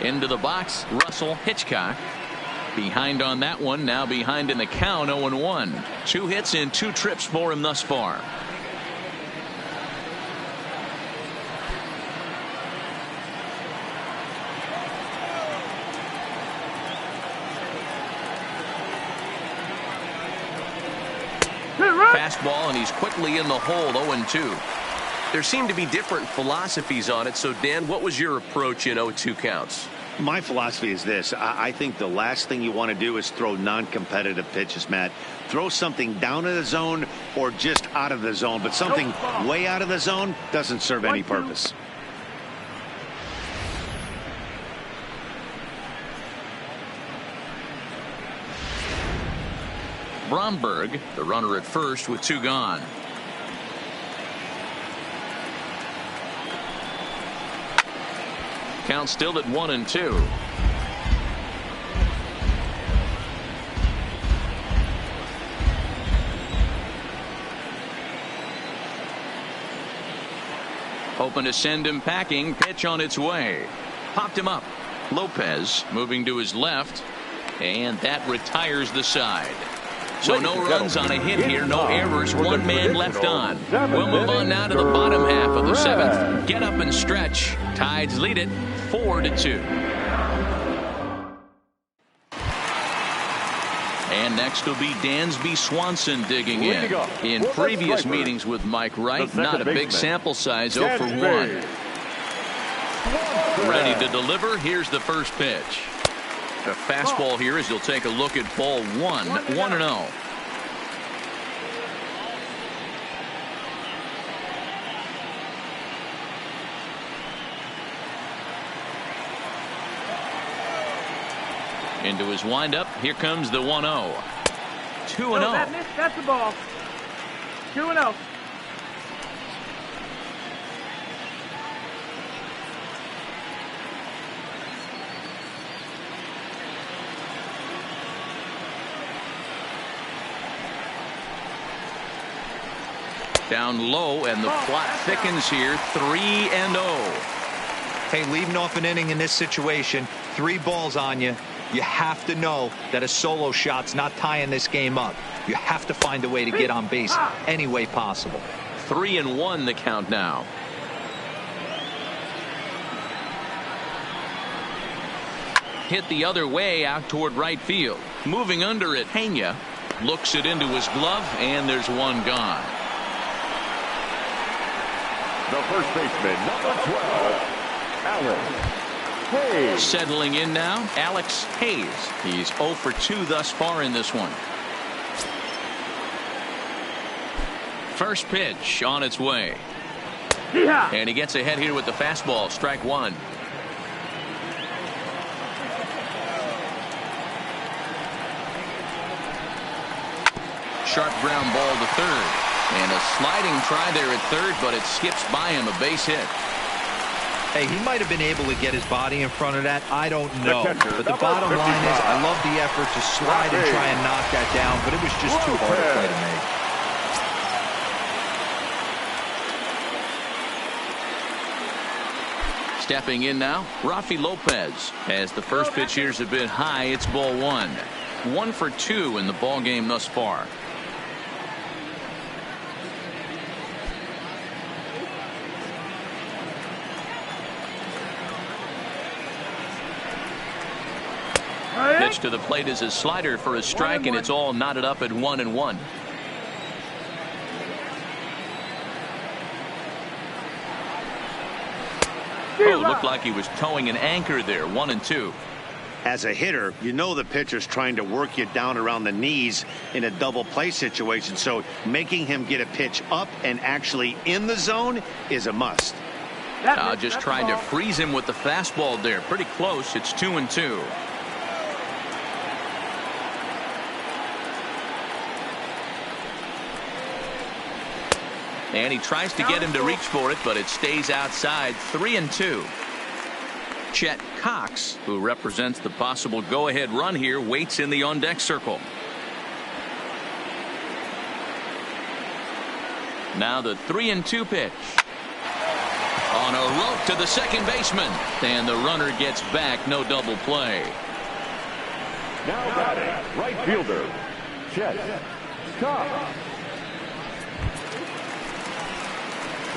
Into the box, Russell Hitchcock. Behind on that one, now behind in the count, 0-1. 2 hits in 2 trips for him thus far. Fastball, and he's quickly in the hole, 0-2. There seem to be different philosophies on it. So, Dan, what was your approach in 0-2 counts? My philosophy is this. I think the last thing you want to do is throw non-competitive pitches, Matt. Throw something down in the zone or just out of the zone, but something way out of the zone doesn't serve any purpose. Bromberg, the runner at first with 2 gone. Count still at 1-2. Hoping to send him packing. Pitch on its way. Popped him up. Lopez moving to his left, and that retires the side. So no runs on a hit here, no errors, 1 man left on. We'll move on now to the bottom half of the 7th. Get up and stretch. Tides lead it 4-2. And next will be Dansby Swanson digging in. In previous meetings with Mike Wright, not a big sample size, 0 for 1. Ready to deliver. Here's the first pitch. The fastball here as you'll take a look at ball 1, 1-0. Into his windup. Here comes the 1-0. 2-0. That's the ball. 2-0. Down low, and the plot thickens here. 3-0. Hey, leaving off an inning in this situation, 3 balls on you. You have to know that a solo shot's not tying this game up. You have to find a way to get on base any way possible. 3-1 the count now. Hit the other way out toward right field. Moving under it, Pena looks it into his glove, and there's 1 gone. The first baseman, number 12, Alex Hayes. Settling in now, Alex Hayes. He's 0 for 2 thus far in this one. First pitch on its way. And he gets ahead here with the fastball. Strike 1. Sharp ground ball to third. And a sliding try there at third, but it skips by him, a base hit. Hey, he might have been able to get his body in front of that. I don't know. But the bottom line is I love the effort to slide and try and knock that down, but it was just too hard to play to make. Stepping in now, Rafi Lopez. As the first pitch here's a bit high, it's ball 1. 1 for 2 in the ball game thus far. Pitch to the plate is a slider for a strike, and it's all knotted up at 1-1. Oh, looked like he was towing an anchor there. 1-2. As a hitter, you know the pitcher's trying to work you down around the knees in a double play situation, so making him get a pitch up and actually in the zone is a must. Just trying to freeze him with the fastball there. Pretty close. It's 2-2. And he tries to get him to reach for it, but it stays outside. 3-2. Chet Cox, who represents the possible go-ahead run here, waits in the on-deck circle. Now the 3-2 pitch. On a rope to the second baseman. And the runner gets back. No double play. Now batting, right fielder, Chet Cox.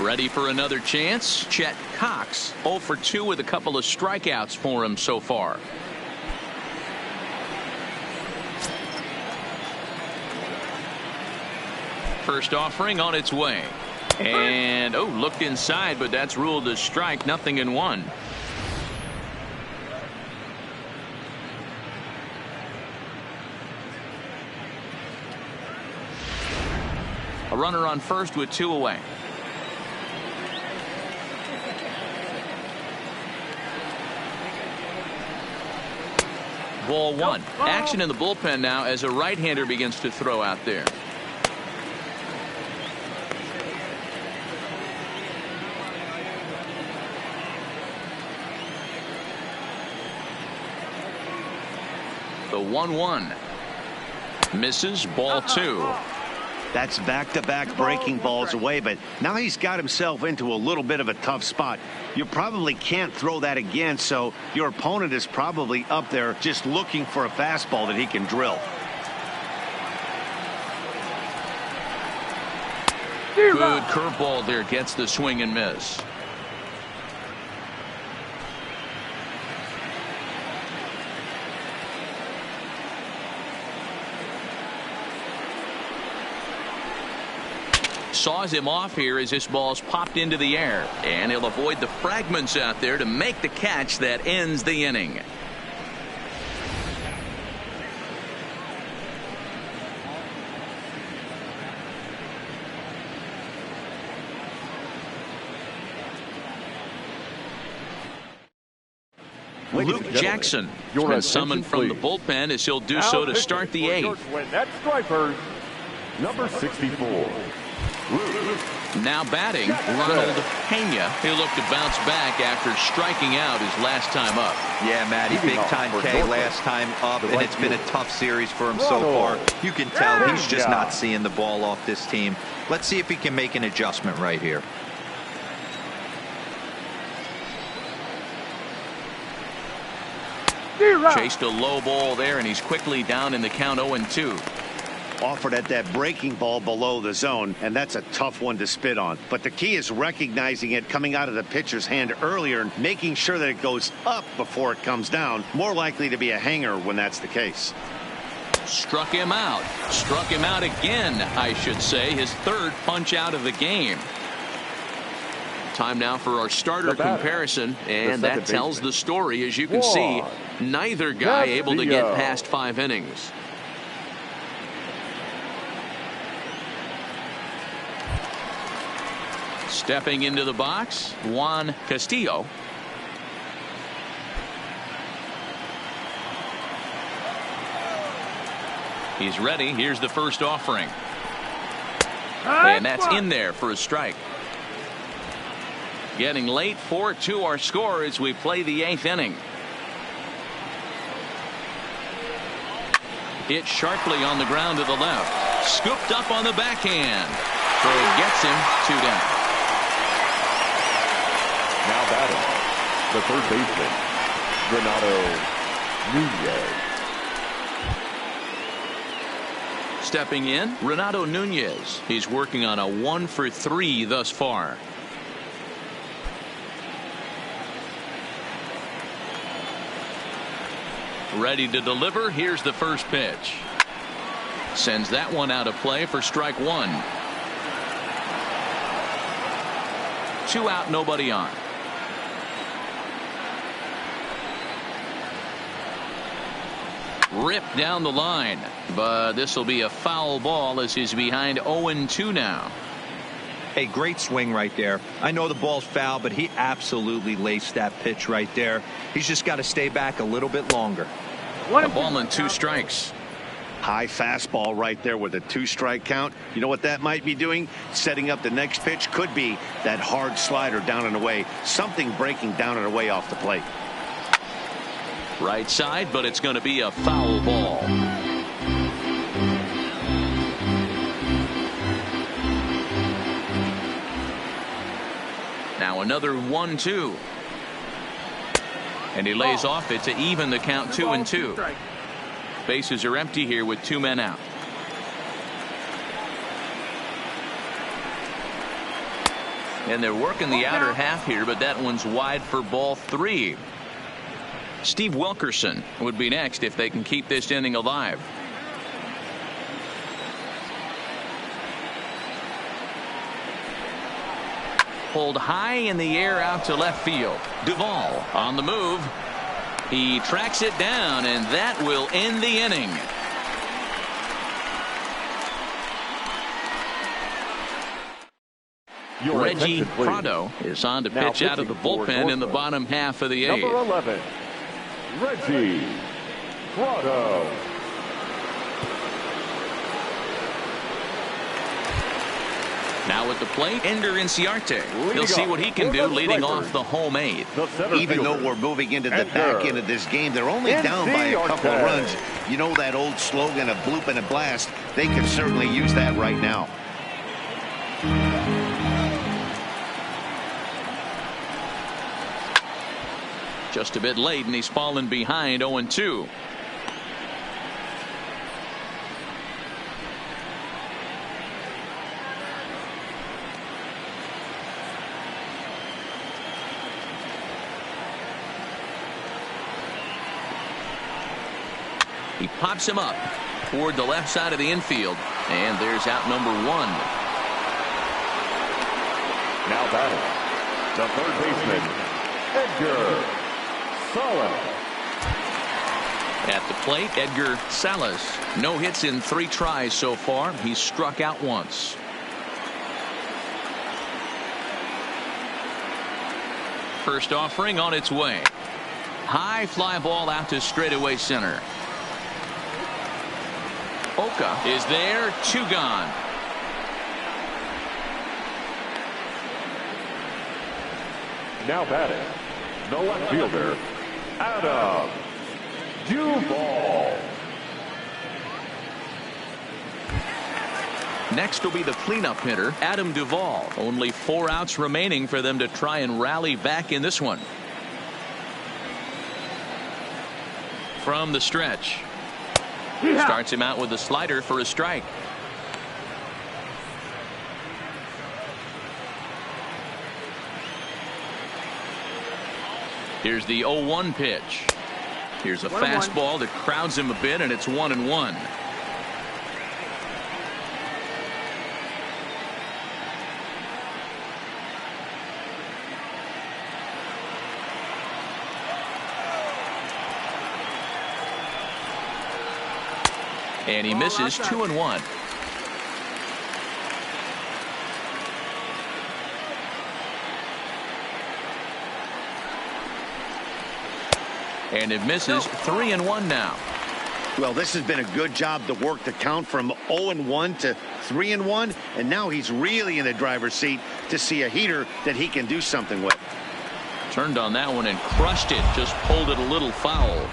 Ready for another chance. Chet Cox 0 for 2 with a couple of strikeouts for him so far. First offering on its way. And looked inside, but that's ruled a strike. 0-1. A runner on first with 2 away. Ball 1. Action in the bullpen now as a right-hander begins to throw out there. The 1-1. Misses. Ball 2. That's back-to-back breaking balls away, but now he's got himself into a little bit of a tough spot. You probably can't throw that again, so your opponent is probably up there just looking for a fastball that he can drill. Good curveball there, gets the swing and miss. Saws him off here as this ball's popped into the air, and he'll avoid the fragments out there to make the catch that ends the inning. Luke Jackson has been summoned from the bullpen as he'll do so to start the 8th. At stripers, number 64. Now batting, Ronald Pena. He'll look to bounce back after striking out his last time up. Yeah, Matty, big time K last time up, and it's been a tough series for him so far. You can tell he's just not seeing the ball off this team. Let's see if he can make an adjustment right here. Chased a low ball there, and he's quickly down in the count. 0-2. Offered at that breaking ball below the zone, and that's a tough one to spit on. But the key is recognizing it coming out of the pitcher's hand earlier and making sure that it goes up before it comes down. More likely to be a hanger when that's the case. Struck him out. Struck him out again, I should say. His 3rd punch out of the game. Time now for our starter comparison, and that tells the story. As you can see, neither guy able to get past 5 innings. Stepping into the box, Juan Castillo. He's ready. Here's the first offering. And that's in there for a strike. Getting late. 4-2 our score as we play the 8th inning. Hit sharply on the ground to the left. Scooped up on the backhand. So he gets him 2 down. Now batting, the 3rd baseman, Renato Nunez. Stepping in, Renato Nunez. He's working on a 1 for 3 thus far. Ready to deliver. Here's the first pitch. Sends that one out of play for strike 1. 2 out, nobody on. Ripped down the line, but this will be a foul ball as he's behind 0-2 now. A great swing right there. I know the ball's foul, but he absolutely laced that pitch right there. He's just got to stay back a little bit longer. A ball and 2 strikes. High fastball right there with a 2-strike count. You know what that might be doing? Setting up the next pitch. Could be that hard slider down and away. Something breaking down and away off the plate. Right side, but it's going to be a foul ball. Now another 1-2. And he lays off it to even the count 2-2. Bases are empty here with 2 men out. And they're working the outer half here, but that one's wide for ball 3. Steve Wilkerson would be next if they can keep this inning alive. Pulled high in the air out to left field. Duvall on the move. He tracks it down, and that will end the inning. Reggie Prado is on to pitch out of the bullpen in the bottom half of the 8th. Number 11, Reggie Prado. Now at the plate, Ender Inciarte. He'll see what he can do leading off the home 8th. Even though we're moving into the back end of this game, they're only down by a couple of runs. You know that old slogan of bloop and a blast? They could certainly use that right now. Just a bit late, and he's fallen behind 0-2. He pops him up toward the left side of the infield, and there's out number 1. Now batting, the third baseman, Edgar Salas. At the plate, Edgar Salas. No hits in 3 tries so far. He's struck out once. First offering on its way. High fly ball out to straightaway center. Oka is there, 2 gone. Now batting, the left fielder, Adam Duvall. Next will be the cleanup hitter, Adam Duvall. Only 4 outs remaining for them to try and rally back in this one. From the stretch. Starts him out with a slider for a strike. Here's the 0-1 pitch. Here's a fastball that crowds him a bit, and it's 1-1. And he misses 2-1. And it misses 3-1 now. Well, this has been a good job to work the count from 0-1 to 3-1, and now he's really in the driver's seat to see a heater that he can do something with. Turned on that one and crushed it. Just pulled it a little foul.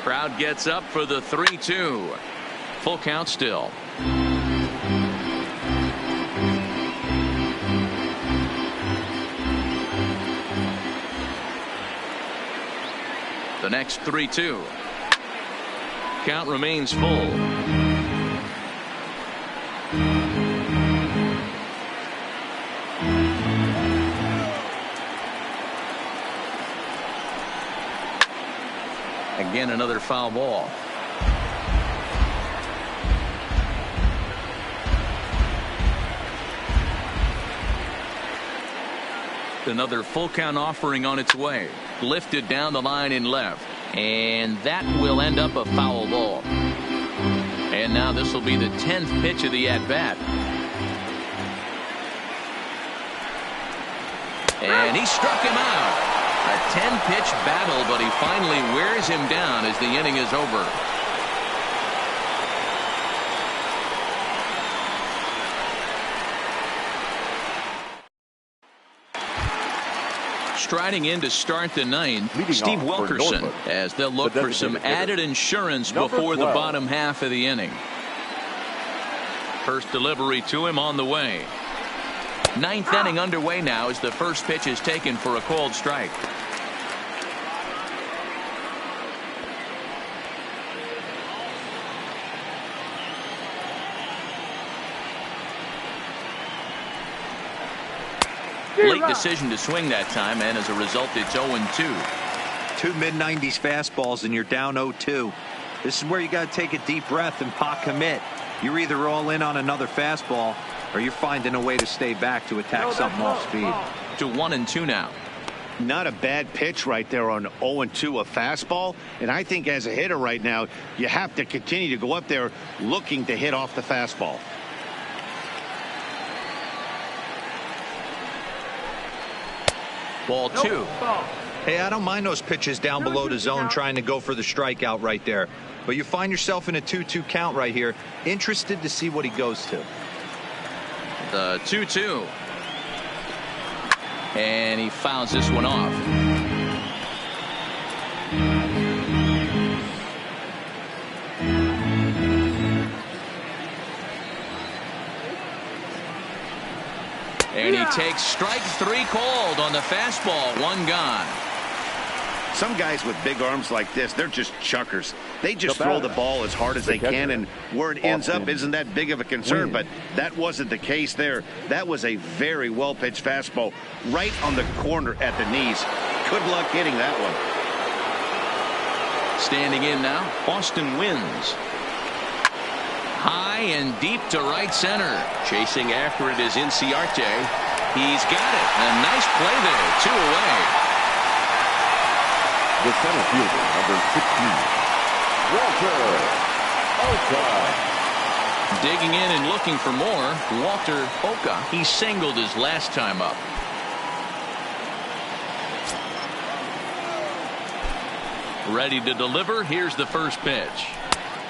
Crowd gets up for the 3-2. Full count still. The next 3-2. Count remains full. Again, another foul ball. Another full count offering on its way. Lifted down the line in left. And that will end up a foul ball. And now this will be the 10th pitch of the at-bat. And he struck him out. A 10-pitch battle, but he finally wears him down as the inning is over. Striding in to start the ninth, Steve Wilkerson, as they'll look for some added insurance before the bottom half of the inning. First delivery to him on the way. Ninth inning underway now as the first pitch is taken for a called strike. Late decision to swing that time, and as a result, it's 0-2. Two mid-90s fastballs, and you're down 0-2. This is where you got to take a deep breath and pot commit. You're either all in on another fastball, or you're finding a way to stay back to attack something off speed. To 1-2 now. Not a bad pitch right there on 0-2, a fastball. And I think as a hitter right now, you have to continue to go up there looking to hit off the fastball. Ball 2. Hey, I don't mind those pitches down below the zone trying to go for the strikeout right there. But you find yourself in a 2-2 count right here. Interested to see what he goes to. The 2-2. And he fouls this one off. And he takes strike 3 called on the fastball. 1 gone. Some guys with big arms like this, they're just chuckers. They just throw the ball as hard as they can, and where it ends up isn't that big of a concern, but that wasn't the case there. That was a very well-pitched fastball right on the corner at the knees. Good luck hitting that one. Standing in now, Austin Wynns. High and deep to right center. Chasing after it is Inciarte. He's got it. A nice play there. 2 away. The center fielder, number 16, Walter Oka. Digging in and looking for more, Walter Oka. He singled his last time up. Ready to deliver. Here's the first pitch.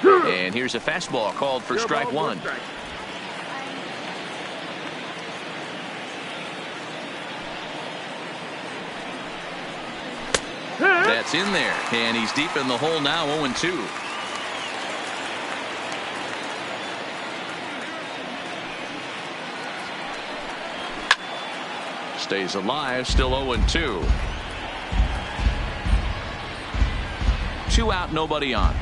And here's a fastball called for strike 1. That's in there, and he's deep in the hole now. 0-2. Stays alive, still 0-2. 2 out, nobody on.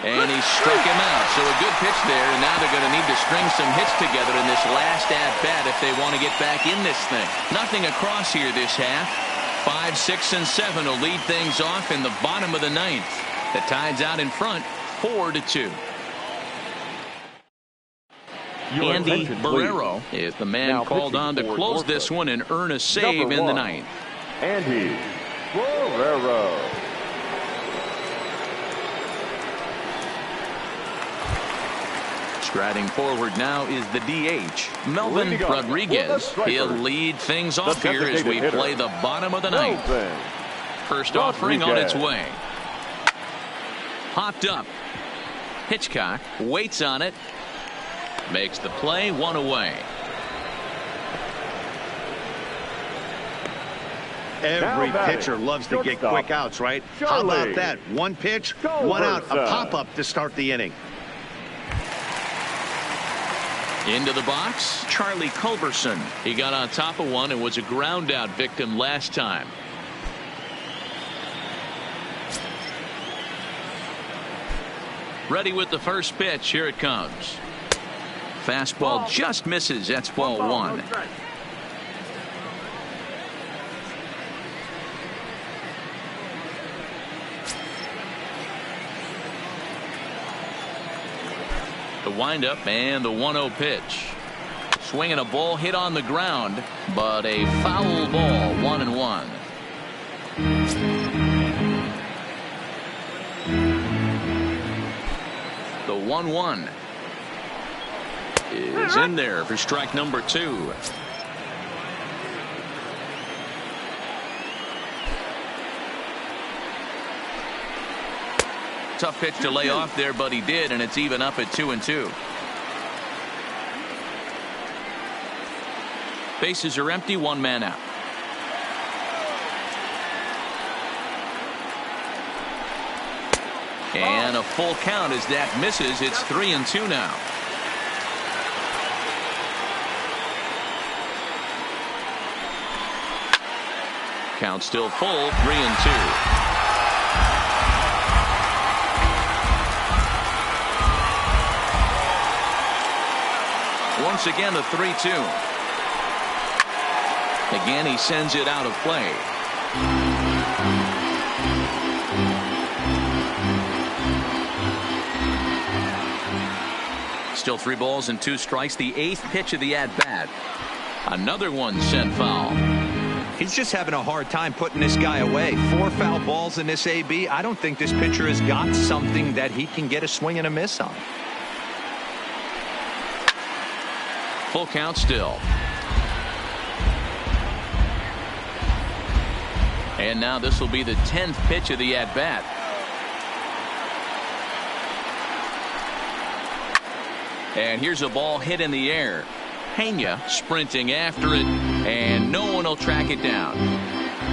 And he struck him out. So a good pitch there, and now they're going to need to string some hits together in this last at-bat if they want to get back in this thing. Nothing across here this half. 5, 6, and 7 will lead things off in the bottom of the ninth. The Tide's out in front, 4-2. Andy Barrero is the man now called on to close this one and earn a save in the ninth. Andy Barrero. Striding forward now is the DH, Melvin Rodriguez. He'll lead things off here as we play the bottom of the ninth. First offering on its way. Hopped up. Hitchcock waits on it. Makes the play, 1 away. Every pitcher loves to get quick outs, right? How about that? 1 pitch, 1 out, a pop-up to start the inning. Into the box, Charlie Culberson. He got on top of one and was a ground out victim last time. Ready with the first pitch. Here it comes. Fastball just misses. That's ball 1. The windup and the 1-0 pitch. swing and a ball hit on the ground, but a foul ball, 1-1. The 1-1 is in there for strike number 2. Tough pitch to lay off there, but he did, and it's even up at 2-2. Bases are empty, 1 man out. And a full count as that misses. It's 3-2 now. Count still full, 3-2. Once again, a 3-2. Again, he sends it out of play. Still 3 balls and 2 strikes. The 8th pitch of the at-bat. Another one sent foul. He's just having a hard time putting this guy away. 4 foul balls in this AB. I don't think this pitcher has got something that he can get a swing and a miss on. Full count still. And now this will be the 10th pitch of the at-bat. And here's a ball hit in the air. Pena sprinting after it, and no one will track it down.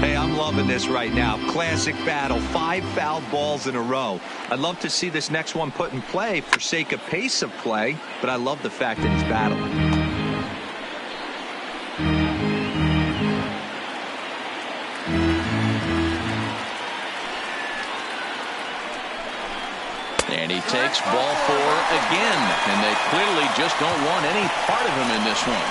Hey, I'm loving this right now. Classic battle. 5 foul balls in a row. I'd love to see this next one put in play for sake of pace of play, but I love the fact that he's battling. And he takes ball 4 again, and they clearly just don't want any part of him in this one.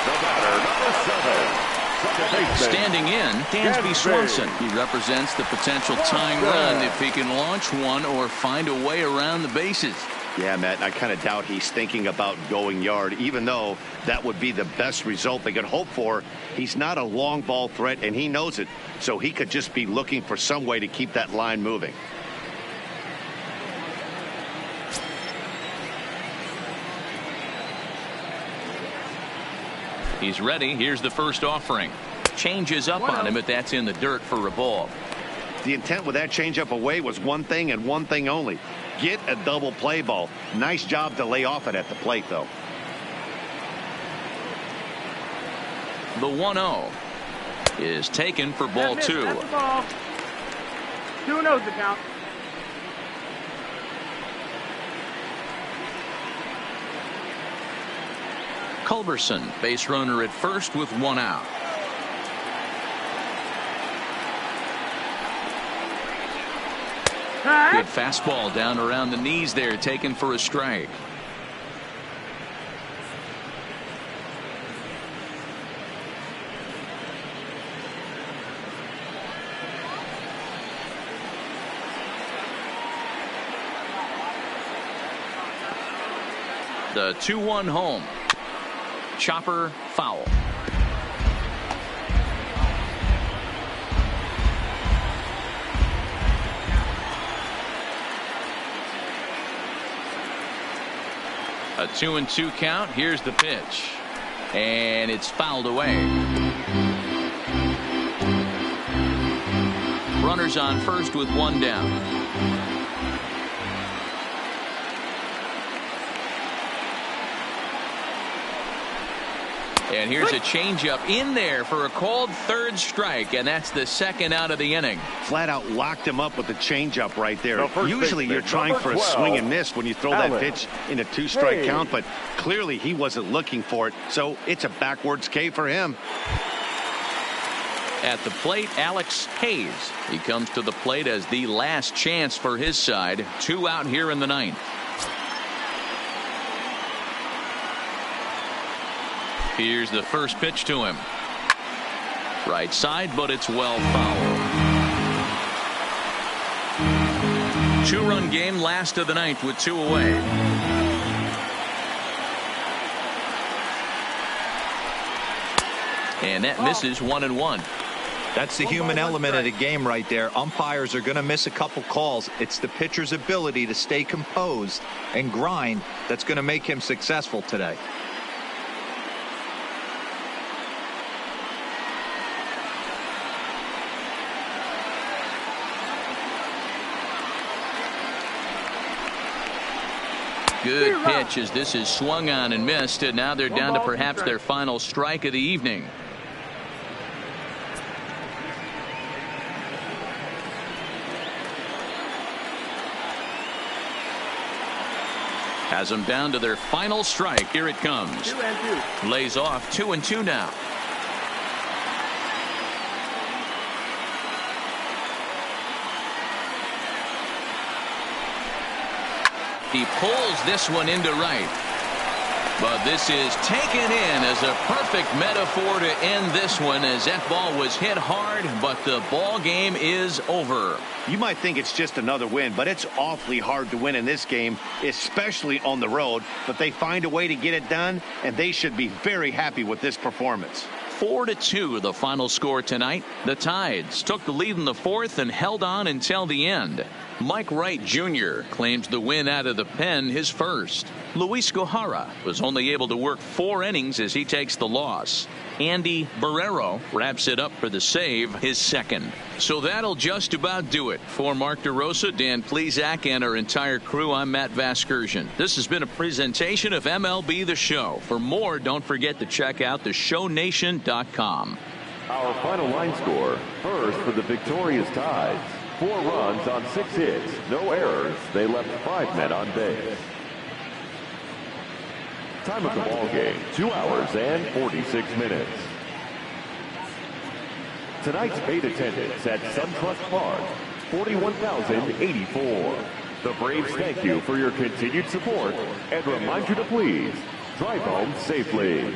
The batter, number 7. Standing in, Dansby Swanson. He represents the potential tying run if he can launch one or find a way around the bases. Yeah, Matt, I kind of doubt he's thinking about going yard, even though that would be the best result they could hope for. He's not a long ball threat, and he knows it, so he could just be looking for some way to keep that line moving. He's ready. Here's the first offering. Changes up on him, but that's in the dirt for a ball. The intent with that changeup away was one thing and one thing only. Get a double play ball. Nice job to lay off it at the plate, though. The 1-0 is taken for ball 2. That's the ball. 2-0's the count. Culberson, base runner at first with 1 out. Good fastball down around the knees there, taken for a strike. The 2-1 home. Chopper foul. A 2-2 count. Here's the pitch, and it's fouled away. Runners on first with 1 down. And here's a changeup in there for a called 3rd strike, and that's the 2nd out of the inning. Flat out locked him up with the changeup right there. The Usually you're trying for a 12, swing and miss when you throw that pitch in a 2-strike Hayes. count, but clearly he wasn't looking for it, so it's a backwards K for him. At the plate, Alex Hayes. He comes to the plate as the last chance for his side. 2 out here in the 9th. Here's the first pitch to him. Right side, but it's well fouled. 2-run game, last of the 9th with 2 away. And that misses 1-1. That's the human element of the game right there. Umpires are going to miss a couple calls. It's the pitcher's ability to stay composed and grind that's going to make him successful today. Good pitch as this is swung on and missed, and now they're down to perhaps their final strike of the evening. Has them down to their final strike. Here it comes. 2-2. Lays off 2-2 now. He pulls this one into right. But this is taken in as a perfect metaphor to end this one, as that ball was hit hard, but the ball game is over. You might think it's just another win, but it's awfully hard to win in this game, especially on the road. But they find a way to get it done, and they should be very happy with this performance. 4-2 the final score tonight. The Tides took the lead in the fourth and held on until the end. Mike Wright Jr. claims the win out of the pen his first. Luis Gohara was only able to work 4 innings as he takes the loss. Andy Barrero wraps it up for the save, his second. So that'll just about do it. For Mark DeRosa, Dan Plesac, and our entire crew, I'm Matt Vasgersian. This has been a presentation of MLB The Show. For more, don't forget to check out theshownation.com. Our final line score. First for the victorious Tides. 4 runs on 6 hits, no errors. They left 5 men on base. Time of the ball game, 2 hours and 46 minutes. Tonight's paid attendance at SunTrust Park, 41,084. The Braves thank you for your continued support and remind you to please drive home safely.